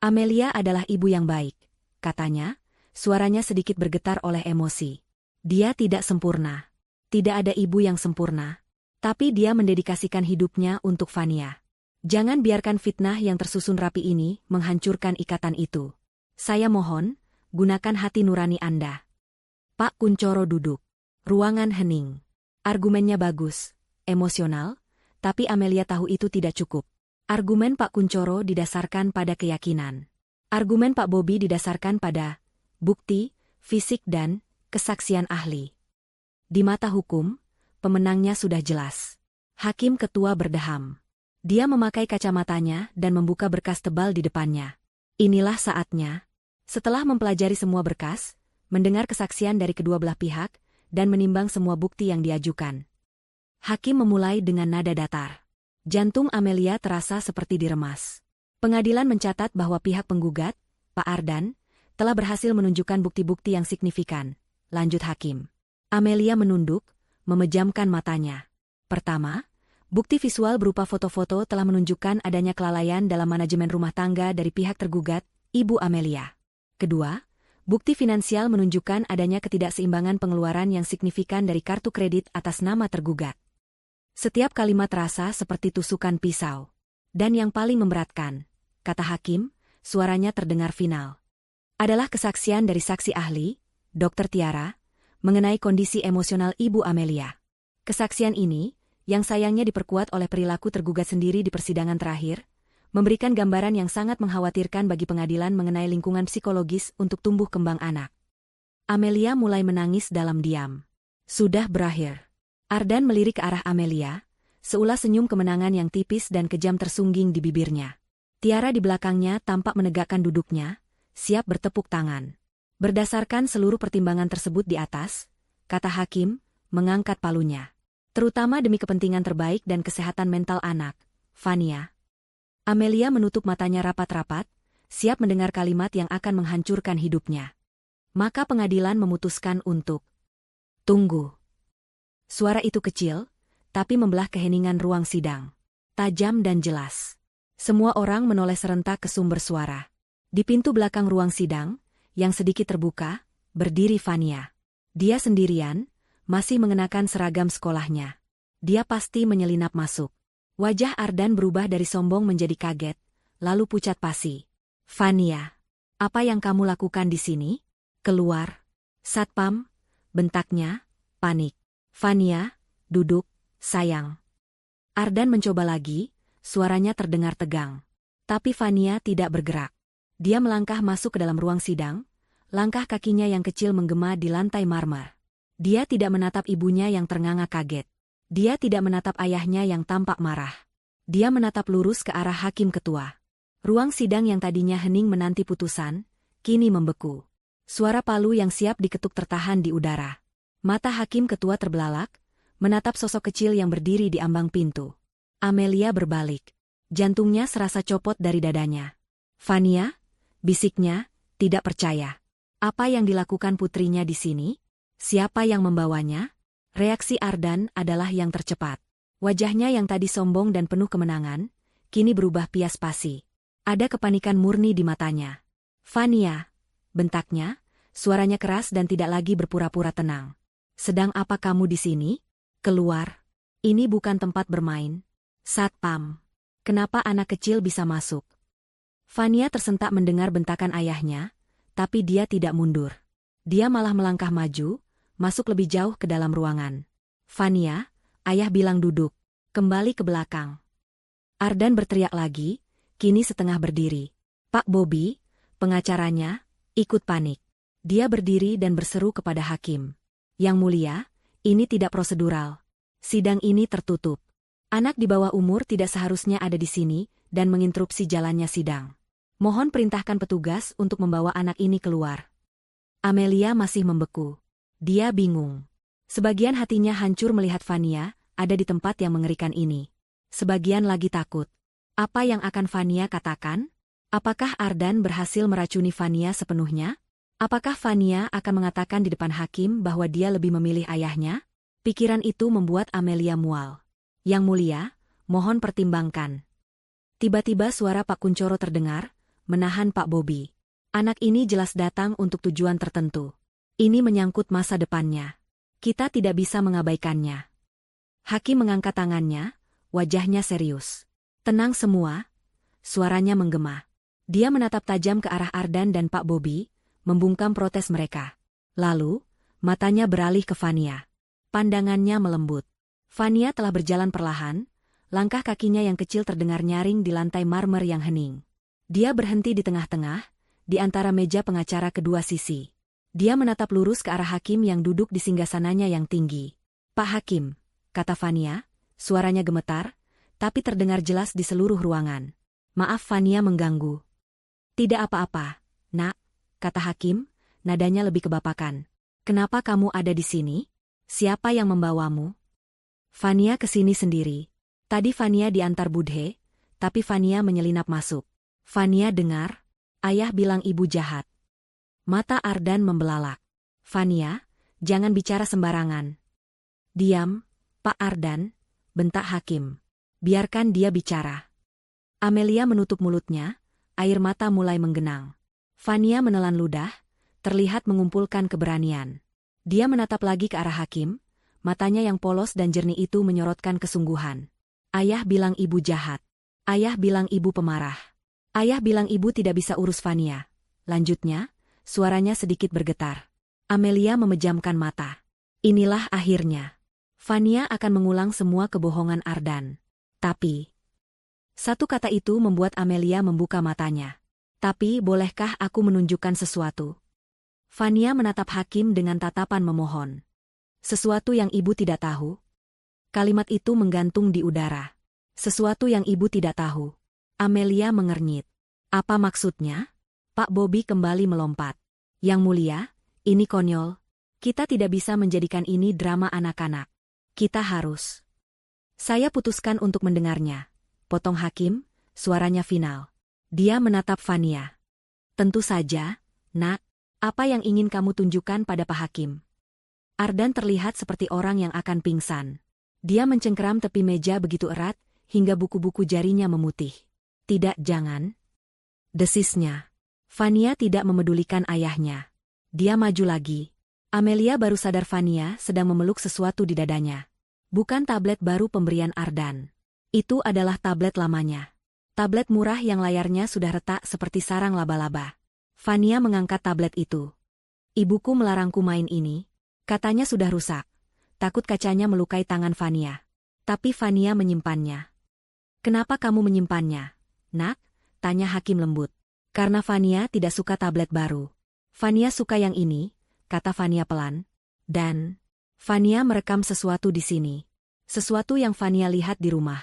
Amelia adalah ibu yang baik, katanya, suaranya sedikit bergetar oleh emosi. Dia tidak sempurna. Tidak ada ibu yang sempurna. Tapi dia mendedikasikan hidupnya untuk Fania. Jangan biarkan fitnah yang tersusun rapi ini menghancurkan ikatan itu. Saya mohon, gunakan hati nurani Anda. Pak Kuncoro duduk. Ruangan hening. Argumennya bagus, emosional, tapi Amelia tahu itu tidak cukup. Argumen Pak Kuncoro didasarkan pada keyakinan. Argumen Pak Bobi didasarkan pada bukti, fisik dan kesaksian ahli. Di mata hukum, pemenangnya sudah jelas. Hakim ketua berdeham. Dia memakai kacamatanya dan membuka berkas tebal di depannya. Inilah saatnya. Setelah mempelajari semua berkas, mendengar kesaksian dari kedua belah pihak, dan menimbang semua bukti yang diajukan, hakim memulai dengan nada datar. Jantung Amelia terasa seperti diremas. Pengadilan mencatat bahwa pihak penggugat, Pak Ardan, telah berhasil menunjukkan bukti-bukti yang signifikan. Lanjut hakim. Amelia menunduk, memejamkan matanya. Pertama, bukti visual berupa foto-foto telah menunjukkan adanya kelalaian dalam manajemen rumah tangga dari pihak tergugat, Ibu Amelia. Kedua, bukti finansial menunjukkan adanya ketidakseimbangan pengeluaran yang signifikan dari kartu kredit atas nama tergugat. Setiap kalimat terasa seperti tusukan pisau. Dan yang paling memberatkan, kata hakim, suaranya terdengar final, adalah kesaksian dari saksi ahli, Dr. Tiara, mengenai kondisi emosional Ibu Amelia. Kesaksian ini, yang sayangnya diperkuat oleh perilaku tergugat sendiri di persidangan terakhir, memberikan gambaran yang sangat mengkhawatirkan bagi pengadilan mengenai lingkungan psikologis untuk tumbuh kembang anak. Amelia mulai menangis dalam diam. Sudah berakhir. Ardan melirik ke arah Amelia, seulas senyum kemenangan yang tipis dan kejam tersungging di bibirnya. Tiara di belakangnya tampak menegakkan duduknya, siap bertepuk tangan. Berdasarkan seluruh pertimbangan tersebut di atas, kata hakim, mengangkat palunya. Terutama demi kepentingan terbaik dan kesehatan mental anak, Fania. Amelia menutup matanya rapat-rapat, siap mendengar kalimat yang akan menghancurkan hidupnya. Maka pengadilan memutuskan untuk tunggu. Suara itu kecil, tapi membelah keheningan ruang sidang. Tajam dan jelas. Semua orang menoleh serentak ke sumber suara. Di pintu belakang ruang sidang, yang sedikit terbuka, berdiri Fania. Dia sendirian, masih mengenakan seragam sekolahnya. Dia pasti menyelinap masuk. Wajah Ardan berubah dari sombong menjadi kaget, lalu pucat pasi. Fania, apa yang kamu lakukan di sini? Keluar. Satpam, bentaknya, panik. Fania, duduk, sayang. Ardan mencoba lagi, suaranya terdengar tegang. Tapi Fania tidak bergerak. Dia melangkah masuk ke dalam ruang sidang, langkah kakinya yang kecil menggema di lantai marmer. Dia tidak menatap ibunya yang ternganga kaget. Dia tidak menatap ayahnya yang tampak marah. Dia menatap lurus ke arah hakim ketua. Ruang sidang yang tadinya hening menanti putusan, kini membeku. Suara palu yang siap diketuk tertahan di udara. Mata hakim ketua terbelalak, menatap sosok kecil yang berdiri di ambang pintu. Amelia berbalik. Jantungnya serasa copot dari dadanya. Fania, bisiknya, tidak percaya. Apa yang dilakukan putrinya di sini? Siapa yang membawanya? Reaksi Ardan adalah yang tercepat. Wajahnya yang tadi sombong dan penuh kemenangan, kini berubah pias pasi. Ada kepanikan murni di matanya. Fania, bentaknya, suaranya keras dan tidak lagi berpura-pura tenang. Sedang apa kamu di sini? Keluar. Ini bukan tempat bermain. Satpam. Kenapa anak kecil bisa masuk? Fania tersentak mendengar bentakan ayahnya, tapi dia tidak mundur. Dia malah melangkah maju, masuk lebih jauh ke dalam ruangan. Fania, ayah bilang duduk. Kembali ke belakang. Ardan berteriak lagi, kini setengah berdiri. Pak Bobby, pengacaranya, ikut panik. Dia berdiri dan berseru kepada hakim. Yang mulia, ini tidak prosedural. Sidang ini tertutup. Anak di bawah umur tidak seharusnya ada di sini dan menginterupsi jalannya sidang. Mohon perintahkan petugas untuk membawa anak ini keluar. Amelia masih membeku. Dia bingung. Sebagian hatinya hancur melihat Fania ada di tempat yang mengerikan ini. Sebagian lagi takut. Apa yang akan Fania katakan? Apakah Ardan berhasil meracuni Fania sepenuhnya? Apakah Fania akan mengatakan di depan hakim bahwa dia lebih memilih ayahnya? Pikiran itu membuat Amelia mual. Yang mulia, mohon pertimbangkan. Tiba-tiba suara Pak Kuncoro terdengar, menahan Pak Bobby. Anak ini jelas datang untuk tujuan tertentu. Ini menyangkut masa depannya. Kita tidak bisa mengabaikannya. Hakim mengangkat tangannya, wajahnya serius. Tenang semua, suaranya menggema. Dia menatap tajam ke arah Ardan dan Pak Bobby, membungkam protes mereka. Lalu, matanya beralih ke Fania. Pandangannya melembut. Fania telah berjalan perlahan, langkah kakinya yang kecil terdengar nyaring di lantai marmer yang hening. Dia berhenti di tengah-tengah, di antara meja pengacara kedua sisi. Dia menatap lurus ke arah hakim yang duduk di singgasananya yang tinggi. Pak Hakim, kata Fania, suaranya gemetar, tapi terdengar jelas di seluruh ruangan. Maaf Fania mengganggu. Tidak apa-apa, nak, kata hakim, nadanya lebih kebapakan. Kenapa kamu ada di sini? Siapa yang membawamu? Fania kesini sendiri. Tadi Fania diantar Budhe, tapi Fania menyelinap masuk. Fania dengar, ayah bilang ibu jahat. Mata Ardan membelalak. Fania, jangan bicara sembarangan. Diam, Pak Ardan, bentak hakim. Biarkan dia bicara. Amelia menutup mulutnya, air mata mulai menggenang. Fania menelan ludah, terlihat mengumpulkan keberanian. Dia menatap lagi ke arah hakim, matanya yang polos dan jernih itu menyorotkan kesungguhan. Ayah bilang ibu jahat. Ayah bilang ibu pemarah. Ayah bilang ibu tidak bisa urus Fania. Lanjutnya, suaranya sedikit bergetar. Amelia memejamkan mata. Inilah akhirnya. Fania akan mengulang semua kebohongan Ardan. Tapi, satu kata itu membuat Amelia membuka matanya. Tapi bolehkah aku menunjukkan sesuatu? Fania menatap hakim dengan tatapan memohon. Sesuatu yang ibu tidak tahu? Kalimat itu menggantung di udara. Sesuatu yang ibu tidak tahu. Amelia mengernyit. Apa maksudnya? Pak Bobby kembali melompat. Yang mulia, ini konyol. Kita tidak bisa menjadikan ini drama anak-anak. Kita harus. Saya putuskan untuk mendengarnya. Potong hakim, suaranya final. Dia menatap Fania. Tentu saja, nak, apa yang ingin kamu tunjukkan pada Pak Hakim? Ardan terlihat seperti orang yang akan pingsan. Dia mencengkeram tepi meja begitu erat, hingga buku-buku jarinya memutih. Tidak, jangan. Desisnya. Fania tidak memedulikan ayahnya. Dia maju lagi. Amelia baru sadar Fania sedang memeluk sesuatu di dadanya. Bukan tablet baru pemberian Ardan. Itu adalah tablet lamanya. Tablet murah yang layarnya sudah retak seperti sarang laba-laba. Fania mengangkat tablet itu. Ibuku melarangku main ini. Katanya sudah rusak. Takut kacanya melukai tangan Fania. Tapi Fania menyimpannya. Kenapa kamu menyimpannya, nak? Tanya hakim lembut. Karena Fania tidak suka tablet baru. Fania suka yang ini, kata Fania pelan. Dan, Fania merekam sesuatu di sini. Sesuatu yang Fania lihat di rumah.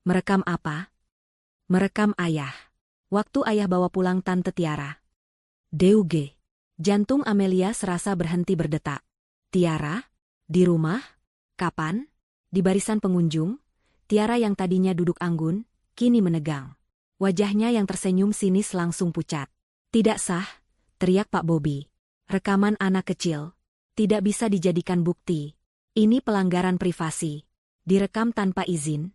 Merekam apa? Merekam ayah. Waktu ayah bawa pulang Tante Tiara. Deuge. Jantung Amelia serasa berhenti berdetak. Tiara? Di rumah? Kapan? Di barisan pengunjung, Tiara yang tadinya duduk anggun, kini menegang. Wajahnya yang tersenyum sinis langsung pucat. Tidak sah, teriak Pak Bobby. Rekaman anak kecil. Tidak bisa dijadikan bukti. Ini pelanggaran privasi. Direkam tanpa izin.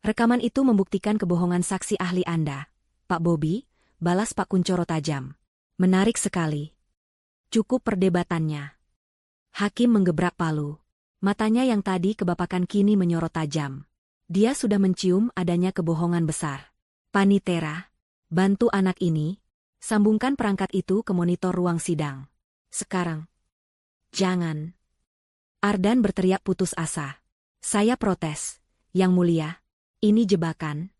Rekaman itu membuktikan kebohongan saksi ahli Anda, Pak Bobi, balas Pak Kuncoro tajam. Menarik sekali. Cukup perdebatannya. Hakim menggebrak palu. Matanya yang tadi kebapakan kini menyorot tajam. Dia sudah mencium adanya kebohongan besar. Panitera, bantu anak ini, sambungkan perangkat itu ke monitor ruang sidang. Sekarang. Jangan. Ardan berteriak putus asa. Saya protes, Yang Mulia. Ini jebakan.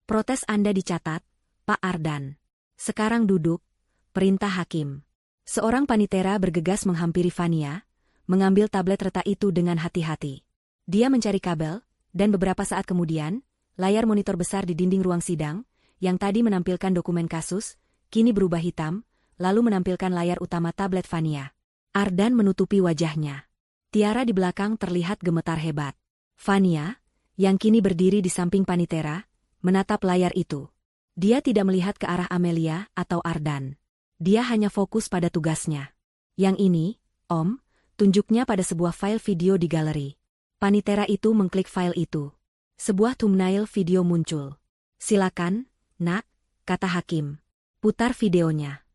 Protes Anda dicatat, Pak Ardan. Sekarang duduk, perintah hakim. Seorang panitera bergegas menghampiri Fania, mengambil tablet retak itu dengan hati-hati. Dia mencari kabel, dan beberapa saat kemudian, layar monitor besar di dinding ruang sidang, yang tadi menampilkan dokumen kasus, kini berubah hitam, lalu menampilkan layar utama tablet Fania. Ardan menutupi wajahnya. Tiara di belakang terlihat gemetar hebat. Fania, yang kini berdiri di samping panitera, menatap layar itu. Dia tidak melihat ke arah Amelia atau Ardan. Dia hanya fokus pada tugasnya. Yang ini, Om, tunjuknya pada sebuah file video di galeri. Panitera itu mengklik file itu. Sebuah thumbnail video muncul. Silakan, Nak, kata hakim. Putar videonya.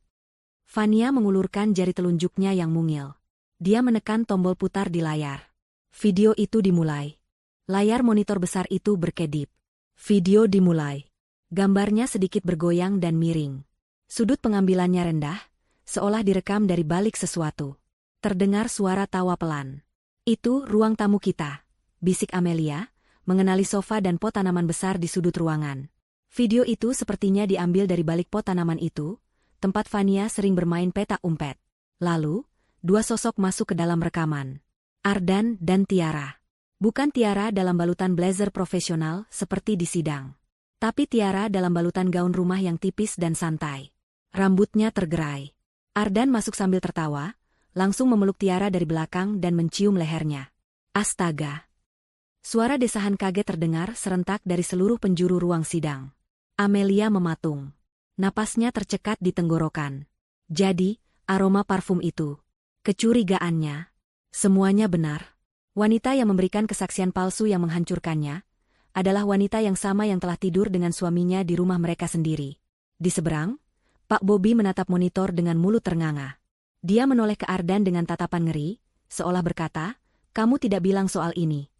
Fania mengulurkan jari telunjuknya yang mungil. Dia menekan tombol putar di layar. Video itu dimulai. Layar monitor besar itu berkedip. Video dimulai. Gambarnya sedikit bergoyang dan miring. Sudut pengambilannya rendah, seolah direkam dari balik sesuatu. Terdengar suara tawa pelan. Itu ruang tamu kita, bisik Amelia, mengenali sofa dan pot tanaman besar di sudut ruangan. Video itu sepertinya diambil dari balik pot tanaman itu, tempat Fania sering bermain petak umpet. Lalu, dua sosok masuk ke dalam rekaman. Ardan dan Tiara. Bukan Tiara dalam balutan blazer profesional seperti di sidang. Tapi Tiara dalam balutan gaun rumah yang tipis dan santai. Rambutnya tergerai. Ardan masuk sambil tertawa, langsung memeluk Tiara dari belakang dan mencium lehernya. Astaga! Suara desahan kaget terdengar serentak dari seluruh penjuru ruang sidang. Amelia mematung. Napasnya tercekat di tenggorokan. Jadi, aroma parfum itu. Kecurigaannya. Semuanya benar. Wanita yang memberikan kesaksian palsu yang menghancurkannya adalah wanita yang sama yang telah tidur dengan suaminya di rumah mereka sendiri. Di seberang, Pak Bobi menatap monitor dengan mulut ternganga. Dia menoleh ke Ardan dengan tatapan ngeri, seolah berkata, "Kamu tidak bilang soal ini."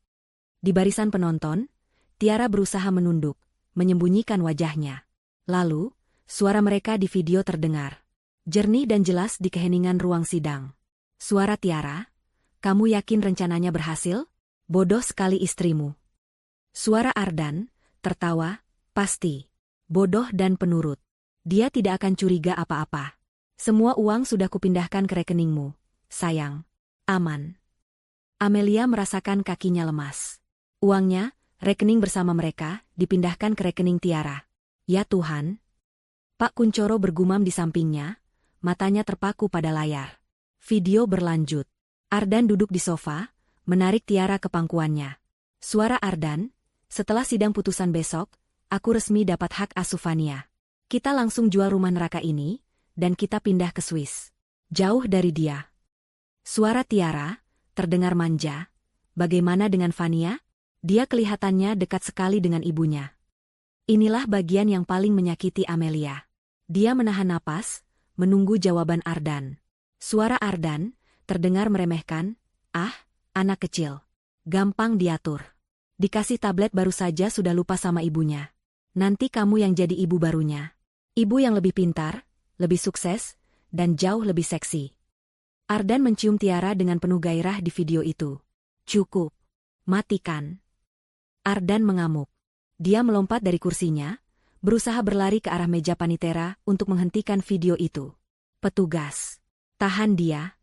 Di barisan penonton, Tiara berusaha menunduk, menyembunyikan wajahnya. Lalu, suara mereka di video terdengar. Jernih dan jelas di keheningan ruang sidang. Suara Tiara, "Kamu yakin rencananya berhasil? Bodoh sekali istrimu." Suara Ardan, tertawa, "Pasti. Bodoh dan penurut. Dia tidak akan curiga apa-apa. Semua uang sudah kupindahkan ke rekeningmu, sayang. Aman." Amelia merasakan kakinya lemas. Uangnya, rekening bersama mereka, dipindahkan ke rekening Tiara. Ya Tuhan. Pak Kuncoro bergumam di sampingnya, matanya terpaku pada layar. Video berlanjut. Ardan duduk di sofa, menarik Tiara ke pangkuannya. Suara Ardan, "Setelah sidang putusan besok, aku resmi dapat hak asuh Fania. Kita langsung jual rumah neraka ini, dan kita pindah ke Swiss. Jauh dari dia." Suara Tiara, terdengar manja. "Bagaimana dengan Fania? Dia kelihatannya dekat sekali dengan ibunya." Inilah bagian yang paling menyakiti Amelia. Dia menahan napas, menunggu jawaban Ardan. Suara Ardan, terdengar meremehkan, "Ah, anak kecil. Gampang diatur. Dikasih tablet baru saja sudah lupa sama ibunya. Nanti kamu yang jadi ibu barunya. Ibu yang lebih pintar, lebih sukses, dan jauh lebih seksi." Ardan mencium Tiara dengan penuh gairah di video itu. "Cukup. Matikan." Ardan mengamuk. Dia melompat dari kursinya, berusaha berlari ke arah meja panitera untuk menghentikan video itu. "Petugas, tahan dia."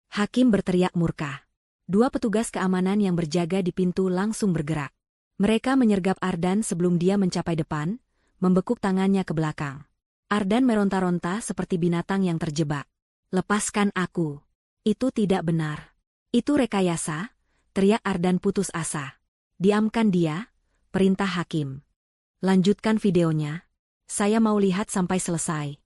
Hakim berteriak murka. Dua petugas keamanan yang berjaga di pintu langsung bergerak. Mereka menyergap Ardan sebelum dia mencapai depan, membekuk tangannya ke belakang. Ardan meronta-ronta seperti binatang yang terjebak. "Lepaskan aku. Itu tidak benar. Itu rekayasa," teriak Ardan putus asa. "Diamkan dia," perintah hakim. "Lanjutkan videonya. Saya mau lihat sampai selesai."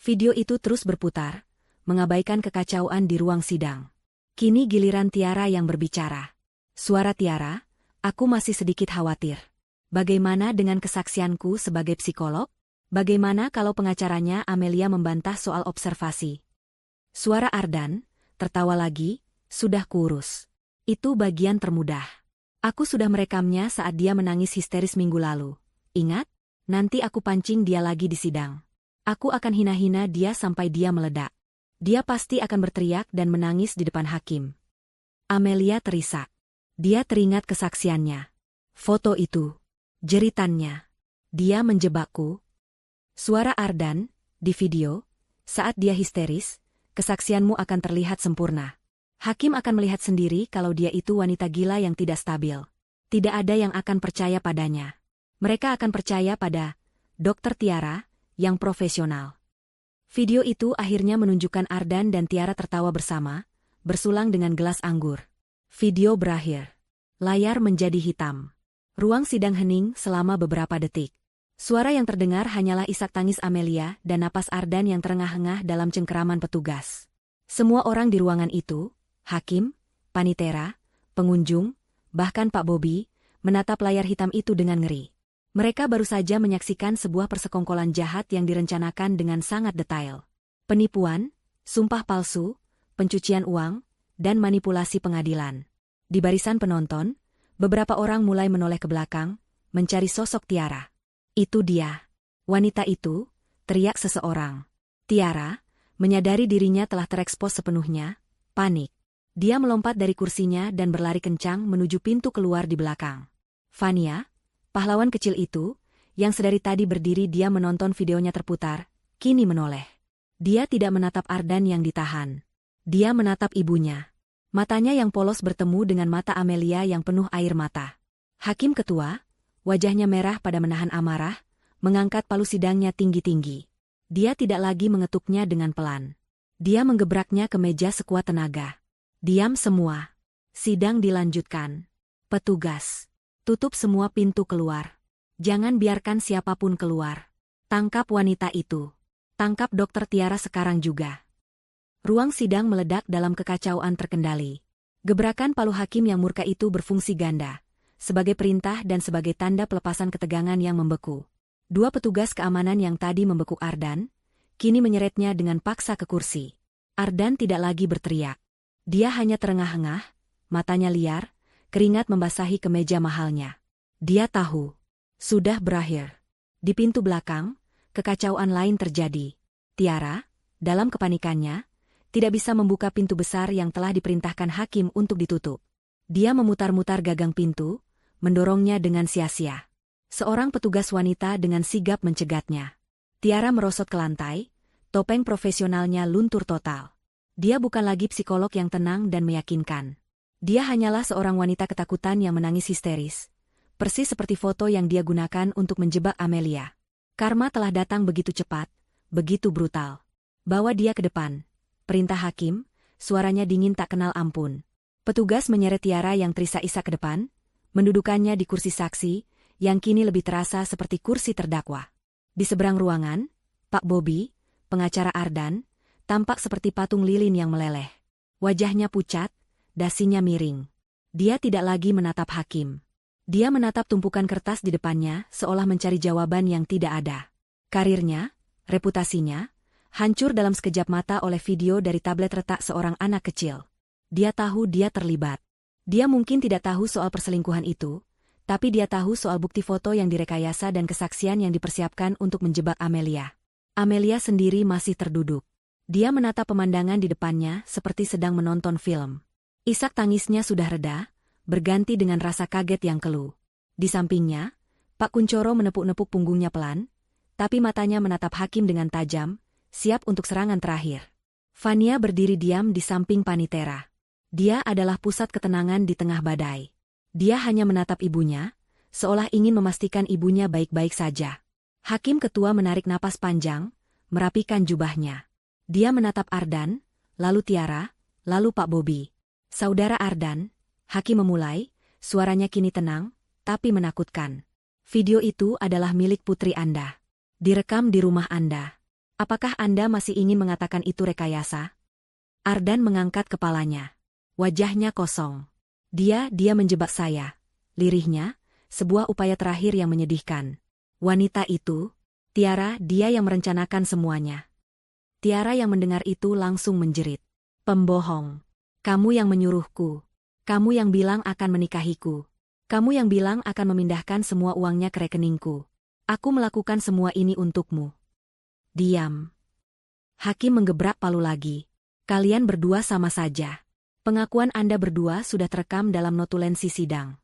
Video itu terus berputar, mengabaikan kekacauan di ruang sidang. Kini giliran Tiara yang berbicara. Suara Tiara, aku masih sedikit khawatir. Bagaimana dengan kesaksianku sebagai psikolog? Bagaimana kalau pengacaranya Amelia membantah soal observasi? Suara Ardan, tertawa lagi, sudah kurus. Itu bagian termudah. Aku sudah merekamnya saat dia menangis histeris minggu lalu. Ingat? Nanti aku pancing dia lagi di sidang. Aku akan hina-hina dia sampai dia meledak. Dia pasti akan berteriak dan menangis di depan hakim. Amelia terisak. Dia teringat kesaksiannya. Foto itu. Jeritannya. Dia menjebakku. Suara Ardan, di video, saat dia histeris, kesaksianmu akan terlihat sempurna. Hakim akan melihat sendiri kalau dia itu wanita gila yang tidak stabil. Tidak ada yang akan percaya padanya. Mereka akan percaya pada Dr. Tiara, yang profesional. Video itu akhirnya menunjukkan Ardan dan Tiara tertawa bersama, bersulang dengan gelas anggur. Video berakhir. Layar menjadi hitam. Ruang sidang hening selama beberapa detik. Suara yang terdengar hanyalah isak tangis Amelia dan napas Ardan yang terengah-engah dalam cengkeraman petugas. Semua orang di ruangan itu, hakim, panitera, pengunjung, bahkan Pak Bobby, menatap layar hitam itu dengan ngeri. Mereka baru saja menyaksikan sebuah persekongkolan jahat yang direncanakan dengan sangat detail. Penipuan, sumpah palsu, pencucian uang, dan manipulasi pengadilan. Di barisan penonton, beberapa orang mulai menoleh ke belakang, mencari sosok Tiara. Itu dia. Wanita itu, teriak seseorang. Tiara, menyadari dirinya telah terekspos sepenuhnya, panik. Dia melompat dari kursinya dan berlari kencang menuju pintu keluar di belakang. Fania, pahlawan kecil itu, yang sedari tadi berdiri dia menonton videonya terputar, kini menoleh. Dia tidak menatap Ardan yang ditahan. Dia menatap ibunya. Matanya yang polos bertemu dengan mata Amelia yang penuh air mata. Hakim ketua, wajahnya merah pada menahan amarah, mengangkat palu sidangnya tinggi-tinggi. Dia tidak lagi mengetuknya dengan pelan. Dia menggebraknya ke meja sekuat tenaga. Diam semua. Sidang dilanjutkan. Petugas, tutup semua pintu keluar. Jangan biarkan siapapun keluar. Tangkap wanita itu. Tangkap Dr. Tiara sekarang juga. Ruang sidang meledak dalam kekacauan terkendali. Gebrakan palu hakim yang murka itu berfungsi ganda, sebagai perintah dan sebagai tanda pelepasan ketegangan yang membeku. Dua petugas keamanan yang tadi membekuk Ardan, kini menyeretnya dengan paksa ke kursi. Ardan tidak lagi berteriak. Dia hanya terengah-engah, matanya liar, keringat membasahi kemeja mahalnya. Dia tahu. Sudah berakhir. Di pintu belakang, kekacauan lain terjadi. Tiara, dalam kepanikannya, tidak bisa membuka pintu besar yang telah diperintahkan hakim untuk ditutup. Dia memutar-mutar gagang pintu, mendorongnya dengan sia-sia. Seorang petugas wanita dengan sigap mencegatnya. Tiara merosot ke lantai, topeng profesionalnya luntur total. Dia bukan lagi psikolog yang tenang dan meyakinkan. Dia hanyalah seorang wanita ketakutan yang menangis histeris. Persis seperti foto yang dia gunakan untuk menjebak Amelia. Karma telah datang begitu cepat, begitu brutal. Bawa dia ke depan. Perintah hakim, suaranya dingin tak kenal ampun. Petugas menyeret Tiara yang terisak-isak ke depan, mendudukannya di kursi saksi, yang kini lebih terasa seperti kursi terdakwa. Di seberang ruangan, Pak Bobby, pengacara Ardan, tampak seperti patung lilin yang meleleh. Wajahnya pucat, dasinya miring. Dia tidak lagi menatap hakim. Dia menatap tumpukan kertas di depannya seolah mencari jawaban yang tidak ada. Karirnya, reputasinya, hancur dalam sekejap mata oleh video dari tablet retak seorang anak kecil. Dia tahu dia terlibat. Dia mungkin tidak tahu soal perselingkuhan itu, tapi dia tahu soal bukti foto yang direkayasa dan kesaksian yang dipersiapkan untuk menjebak Amelia. Amelia sendiri masih terduduk. Dia menatap pemandangan di depannya seperti sedang menonton film. Isak tangisnya sudah reda, berganti dengan rasa kaget yang keluh. Di sampingnya, Pak Kuncoro menepuk-nepuk punggungnya pelan, tapi matanya menatap hakim dengan tajam, siap untuk serangan terakhir. Fania berdiri diam di samping panitera. Dia adalah pusat ketenangan di tengah badai. Dia hanya menatap ibunya, seolah ingin memastikan ibunya baik-baik saja. Hakim ketua menarik napas panjang, merapikan jubahnya. Dia menatap Ardan, lalu Tiara, lalu Pak Bobby. Saudara Ardan, hakim memulai, suaranya kini tenang, tapi menakutkan. Video itu adalah milik putri Anda. Direkam di rumah Anda. Apakah Anda masih ingin mengatakan itu rekayasa? Ardan mengangkat kepalanya. Wajahnya kosong. Dia menjebak saya. Lirihnya, sebuah upaya terakhir yang menyedihkan. Wanita itu, Tiara, dia yang merencanakan semuanya. Tiara yang mendengar itu langsung menjerit. Pembohong. Kamu yang menyuruhku. Kamu yang bilang akan menikahiku. Kamu yang bilang akan memindahkan semua uangnya ke rekeningku. Aku melakukan semua ini untukmu. Diam. Hakim menggebrak palu lagi. Kalian berdua sama saja. Pengakuan Anda berdua sudah terekam dalam notulensi sidang.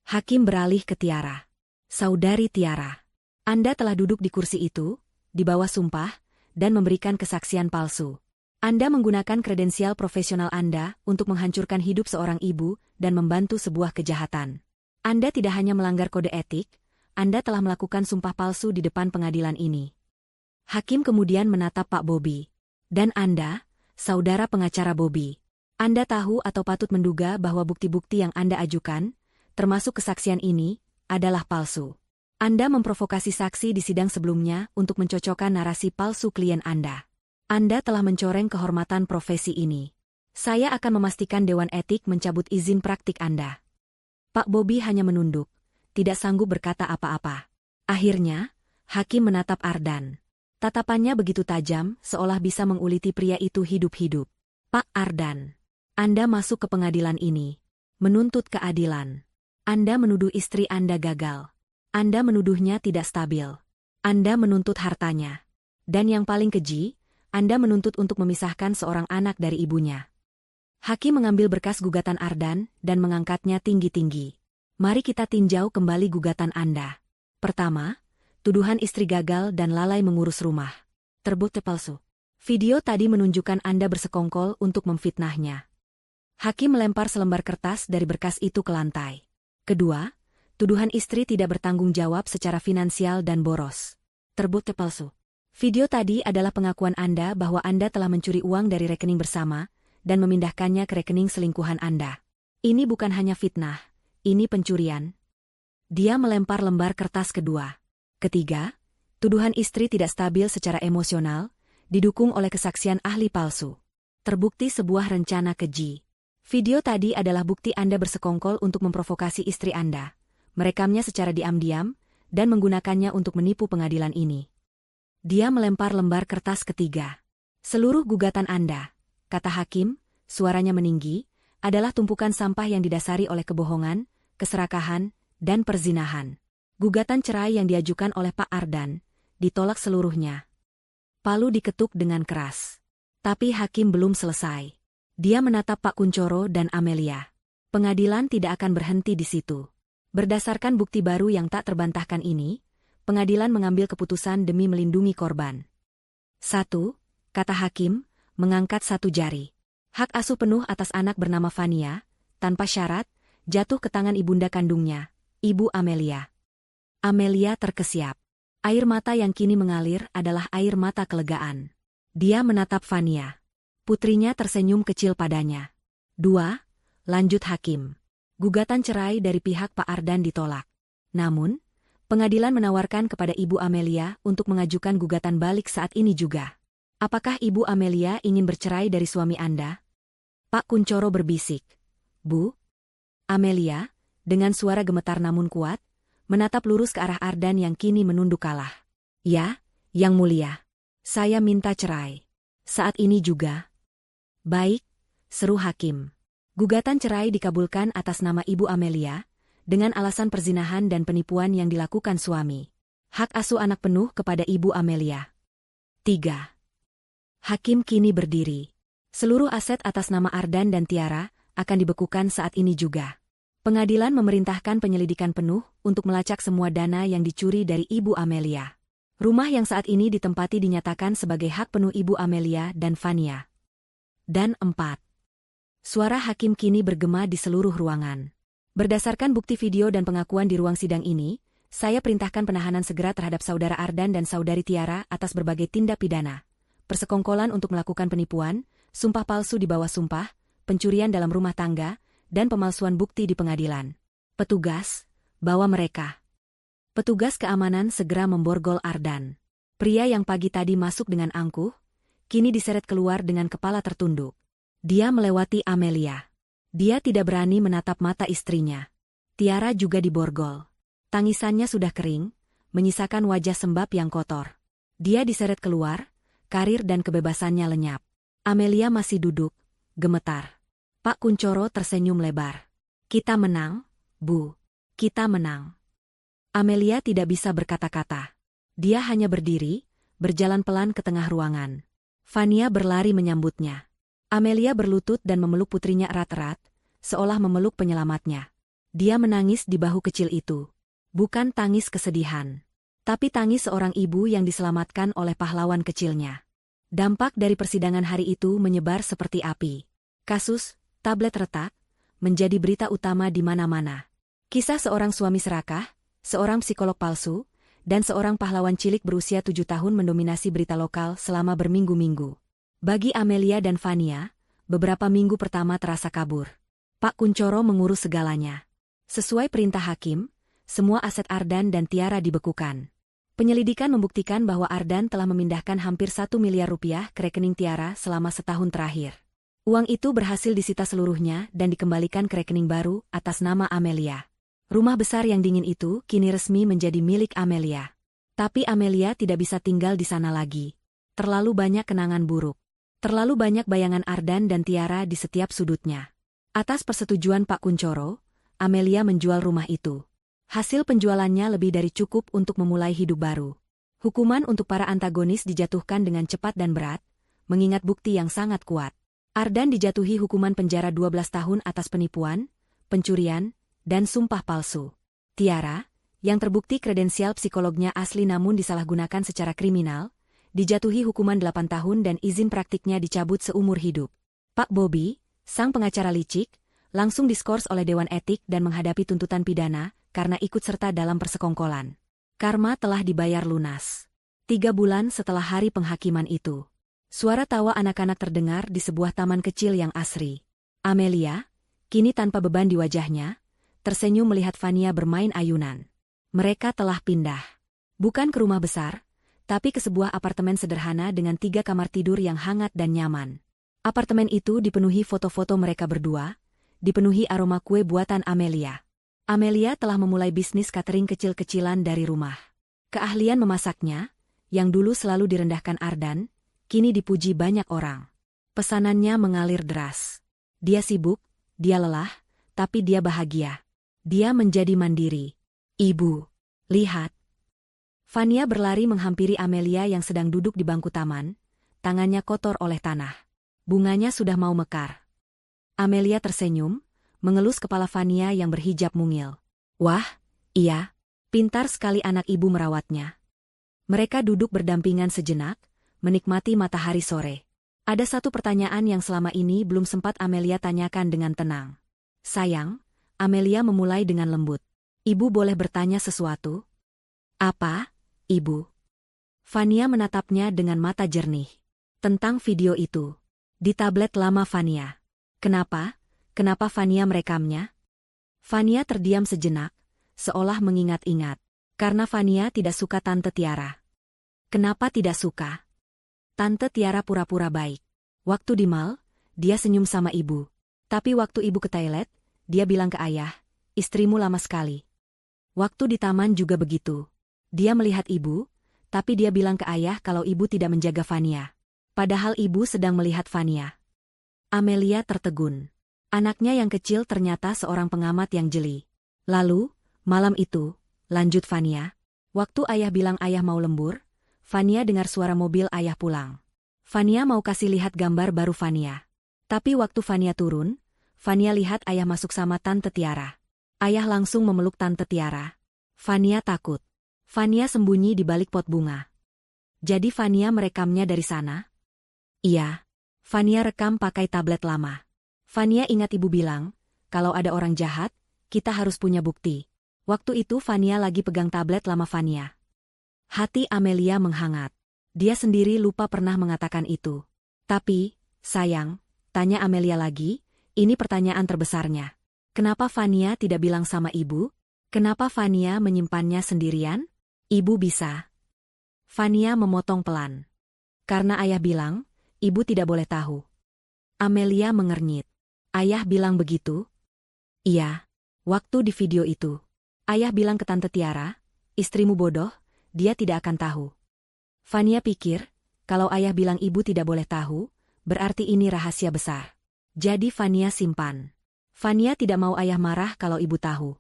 Hakim beralih ke Tiara. Saudari Tiara, Anda telah duduk di kursi itu, di bawah sumpah, dan memberikan kesaksian palsu. Anda menggunakan kredensial profesional Anda untuk menghancurkan hidup seorang ibu dan membantu sebuah kejahatan. Anda tidak hanya melanggar kode etik, Anda telah melakukan sumpah palsu di depan pengadilan ini. Hakim kemudian menatap Pak Bobby. Dan Anda, saudara pengacara Bobby, Anda tahu atau patut menduga bahwa bukti-bukti yang Anda ajukan, termasuk kesaksian ini, adalah palsu. Anda memprovokasi saksi di sidang sebelumnya untuk mencocokkan narasi palsu klien Anda. Anda telah mencoreng kehormatan profesi ini. Saya akan memastikan Dewan Etik mencabut izin praktik Anda. Pak Bobby hanya menunduk, tidak sanggup berkata apa-apa. Akhirnya, Hakim menatap Ardan. Tatapannya begitu tajam, seolah bisa menguliti pria itu hidup-hidup. Pak Ardan, Anda masuk ke pengadilan ini, menuntut keadilan. Anda menuduh istri Anda gagal. Anda menuduhnya tidak stabil. Anda menuntut hartanya. Dan yang paling keji, Anda menuntut untuk memisahkan seorang anak dari ibunya. Hakim mengambil berkas gugatan Ardan dan mengangkatnya tinggi-tinggi. Mari kita tinjau kembali gugatan Anda. Pertama, tuduhan istri gagal dan lalai mengurus rumah. Terbukti palsu. Video tadi menunjukkan Anda bersekongkol untuk memfitnahnya. Hakim melempar selembar kertas dari berkas itu ke lantai. Kedua, tuduhan istri tidak bertanggung jawab secara finansial dan boros. Terbukti palsu. Video tadi adalah pengakuan Anda bahwa Anda telah mencuri uang dari rekening bersama dan memindahkannya ke rekening selingkuhan Anda. Ini bukan hanya fitnah, ini pencurian. Dia melempar lembar kertas kedua. Ketiga, tuduhan istri tidak stabil secara emosional, didukung oleh kesaksian ahli palsu. Terbukti sebuah rencana keji. Video tadi adalah bukti Anda bersekongkol untuk memprovokasi istri Anda, merekamnya secara diam-diam, dan menggunakannya untuk menipu pengadilan ini. Dia melempar lembar kertas ketiga. Seluruh gugatan Anda, kata Hakim, suaranya meninggi, adalah tumpukan sampah yang didasari oleh kebohongan, keserakahan, dan perzinahan. Gugatan cerai yang diajukan oleh Pak Ardan ditolak seluruhnya. Palu diketuk dengan keras. Tapi Hakim belum selesai. Dia menatap Pak Kuncoro dan Amelia. Pengadilan tidak akan berhenti di situ. Berdasarkan bukti baru yang tak terbantahkan ini, pengadilan mengambil keputusan demi melindungi korban. 1. Kata Hakim, mengangkat satu jari. Hak asuh penuh atas anak bernama Fania, tanpa syarat, jatuh ke tangan ibunda kandungnya, Ibu Amelia. Amelia terkesiap. Air mata yang kini mengalir adalah air mata kelegaan. Dia menatap Fania. Putrinya tersenyum kecil padanya. 2. Lanjut Hakim. Gugatan cerai dari pihak Pak Ardan ditolak. Namun, pengadilan menawarkan kepada Ibu Amelia untuk mengajukan gugatan balik saat ini juga. Apakah Ibu Amelia ingin bercerai dari suami Anda? Pak Kuncoro berbisik. Bu Amelia, dengan suara gemetar namun kuat, menatap lurus ke arah Ardan yang kini menunduk kalah. Ya, Yang Mulia. Saya minta cerai. Saat ini juga. Baik, seru Hakim. Gugatan cerai dikabulkan atas nama Ibu Amelia, dengan alasan perzinahan dan penipuan yang dilakukan suami. Hak asuh anak penuh kepada Ibu Amelia. 3. Hakim kini berdiri. Seluruh aset atas nama Ardan dan Tiara akan dibekukan saat ini juga. Pengadilan memerintahkan penyelidikan penuh untuk melacak semua dana yang dicuri dari Ibu Amelia. Rumah yang saat ini ditempati dinyatakan sebagai hak penuh Ibu Amelia dan Fania. Dan 4. Suara Hakim kini bergema di seluruh ruangan. Berdasarkan bukti video dan pengakuan di ruang sidang ini, saya perintahkan penahanan segera terhadap Saudara Ardan dan Saudari Tiara atas berbagai tindak pidana. Persekongkolan untuk melakukan penipuan, sumpah palsu di bawah sumpah, pencurian dalam rumah tangga, dan pemalsuan bukti di pengadilan. Petugas, bawa mereka. Petugas keamanan segera memborgol Ardan. Pria yang pagi tadi masuk dengan angkuh, kini diseret keluar dengan kepala tertunduk. Dia melewati Amelia. Dia tidak berani menatap mata istrinya. Tiara juga diborgol. Tangisannya sudah kering, menyisakan wajah sembab yang kotor. Dia diseret keluar, karir dan kebebasannya lenyap. Amelia masih duduk, gemetar. Pak Kuncoro tersenyum lebar. Kita menang, Bu. Kita menang. Amelia tidak bisa berkata-kata. Dia hanya berdiri, berjalan pelan ke tengah ruangan. Fania berlari menyambutnya. Amelia berlutut dan memeluk putrinya erat-erat, seolah memeluk penyelamatnya. Dia menangis di bahu kecil itu. Bukan tangis kesedihan, tapi tangis seorang ibu yang diselamatkan oleh pahlawan kecilnya. Dampak dari persidangan hari itu menyebar seperti api. Kasus tablet retak menjadi berita utama di mana-mana. Kisah seorang suami serakah, seorang psikolog palsu, dan seorang pahlawan cilik berusia 7 tahun mendominasi berita lokal selama berminggu-minggu. Bagi Amelia dan Fania, beberapa minggu pertama terasa kabur. Pak Kuncoro mengurus segalanya. Sesuai perintah hakim, semua aset Ardan dan Tiara dibekukan. Penyelidikan membuktikan bahwa Ardan telah memindahkan hampir 1 miliar rupiah ke rekening Tiara selama setahun terakhir. Uang itu berhasil disita seluruhnya dan dikembalikan ke rekening baru atas nama Amelia. Rumah besar yang dingin itu kini resmi menjadi milik Amelia. Tapi Amelia tidak bisa tinggal di sana lagi. Terlalu banyak kenangan buruk. Terlalu banyak bayangan Ardan dan Tiara di setiap sudutnya. Atas persetujuan Pak Kuncoro, Amelia menjual rumah itu. Hasil penjualannya lebih dari cukup untuk memulai hidup baru. Hukuman untuk para antagonis dijatuhkan dengan cepat dan berat, mengingat bukti yang sangat kuat. Ardan dijatuhi hukuman penjara 12 tahun atas penipuan, pencurian, dan sumpah palsu. Tiara, yang terbukti kredensial psikolognya asli namun disalahgunakan secara kriminal, dijatuhi hukuman 8 tahun dan izin praktiknya dicabut seumur hidup. Pak Bobby, sang pengacara licik, langsung diskors oleh Dewan Etik dan menghadapi tuntutan pidana karena ikut serta dalam persekongkolan. Karma telah dibayar lunas. 3 bulan setelah hari penghakiman itu, suara tawa anak-anak terdengar di sebuah taman kecil yang asri. Amelia, kini tanpa beban di wajahnya, tersenyum melihat Fania bermain ayunan. Mereka telah pindah. Bukan ke rumah besar, tapi ke sebuah apartemen sederhana dengan 3 kamar tidur yang hangat dan nyaman. Apartemen itu dipenuhi foto-foto mereka berdua, dipenuhi aroma kue buatan Amelia. Amelia telah memulai bisnis catering kecil-kecilan dari rumah. Keahlian memasaknya, yang dulu selalu direndahkan Ardan, kini dipuji banyak orang. Pesanannya mengalir deras. Dia sibuk, dia lelah, tapi dia bahagia. Dia menjadi mandiri. Ibu, lihat. Fania berlari menghampiri Amelia yang sedang duduk di bangku taman, tangannya kotor oleh tanah. Bunganya sudah mau mekar. Amelia tersenyum, mengelus kepala Fania yang berhijab mungil. Wah, iya, pintar sekali anak ibu merawatnya. Mereka duduk berdampingan sejenak, menikmati matahari sore. Ada satu pertanyaan yang selama ini belum sempat Amelia tanyakan dengan tenang. Sayang, Amelia memulai dengan lembut. Ibu boleh bertanya sesuatu? Apa, Ibu? Fania menatapnya dengan mata jernih. Tentang video itu. Di tablet lama Fania. Kenapa? Kenapa Fania merekamnya? Fania terdiam sejenak, seolah mengingat-ingat. Karena Fania tidak suka Tante Tiara. Kenapa tidak suka? Tante Tiara pura-pura baik. Waktu di mall, dia senyum sama ibu. Tapi waktu ibu ke toilet, dia bilang ke ayah, istrimu lama sekali. Waktu di taman juga begitu. Dia melihat ibu, tapi dia bilang ke ayah kalau ibu tidak menjaga Fania. Padahal ibu sedang melihat Fania. Amelia tertegun. Anaknya yang kecil ternyata seorang pengamat yang jeli. Lalu, malam itu, lanjut Fania. Waktu ayah bilang ayah mau lembur, Fania dengar suara mobil ayah pulang. Fania mau kasih lihat gambar baru Fania. Tapi waktu Fania turun, Fania lihat ayah masuk sama Tante Tiara. Ayah langsung memeluk Tante Tiara. Fania takut. Fania sembunyi di balik pot bunga. Jadi Fania merekamnya dari sana? Iya. Fania rekam pakai tablet lama. Fania ingat ibu bilang, kalau ada orang jahat, kita harus punya bukti. Waktu itu Fania lagi pegang tablet lama Fania. Hati Amelia menghangat. Dia sendiri lupa pernah mengatakan itu. Tapi, sayang, tanya Amelia lagi, ini pertanyaan terbesarnya. Kenapa Fania tidak bilang sama ibu? Kenapa Fania menyimpannya sendirian? Ibu bisa. Fania memotong pelan. Karena ayah bilang, ibu tidak boleh tahu. Amelia mengernyit. Ayah bilang begitu? Iya. Waktu di video itu. Ayah bilang ke Tante Tiara, istrimu bodoh, dia tidak akan tahu. Fania pikir, kalau ayah bilang ibu tidak boleh tahu, berarti ini rahasia besar. Jadi Fania simpan. Fania tidak mau ayah marah kalau ibu tahu.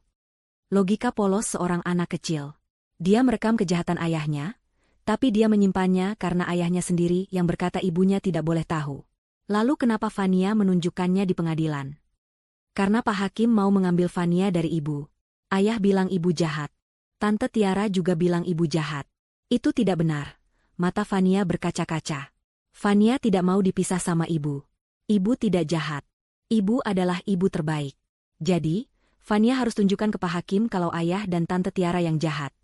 Logika polos seorang anak kecil. Dia merekam kejahatan ayahnya, tapi dia menyimpannya karena ayahnya sendiri yang berkata ibunya tidak boleh tahu. Lalu kenapa Fania menunjukkannya di pengadilan? Karena Pak Hakim mau mengambil Fania dari ibu. Ayah bilang ibu jahat. Tante Tiara juga bilang ibu jahat. Itu tidak benar. Mata Fania berkaca-kaca. Fania tidak mau dipisah sama ibu. Ibu tidak jahat. Ibu adalah ibu terbaik. Jadi, Fania harus tunjukkan ke Pak Hakim kalau ayah dan Tante Tiara yang jahat.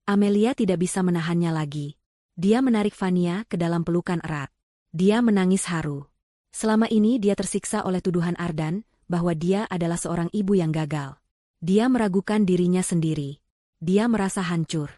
Amelia tidak bisa menahannya lagi. Dia menarik Fania ke dalam pelukan erat. Dia menangis haru. Selama ini dia tersiksa oleh tuduhan Ardan bahwa dia adalah seorang ibu yang gagal. Dia meragukan dirinya sendiri. Dia merasa hancur.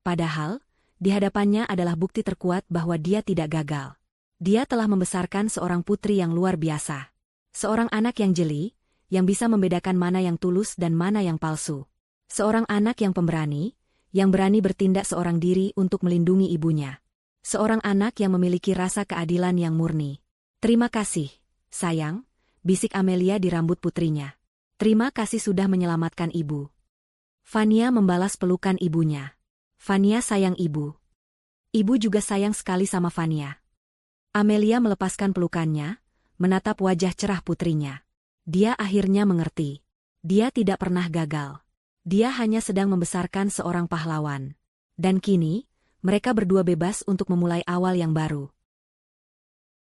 Padahal, di hadapannya adalah bukti terkuat bahwa dia tidak gagal. Dia telah membesarkan seorang putri yang luar biasa. Seorang anak yang jeli, yang bisa membedakan mana yang tulus dan mana yang palsu. Seorang anak yang pemberani, yang berani bertindak seorang diri untuk melindungi ibunya. Seorang anak yang memiliki rasa keadilan yang murni. Terima kasih, sayang, bisik Amelia di rambut putrinya. Terima kasih sudah menyelamatkan ibu. Fania membalas pelukan ibunya. Fania sayang ibu. Ibu juga sayang sekali sama Fania. Amelia melepaskan pelukannya, menatap wajah cerah putrinya. Dia akhirnya mengerti. Dia tidak pernah gagal. Dia hanya sedang membesarkan seorang pahlawan. Dan kini, mereka berdua bebas untuk memulai awal yang baru.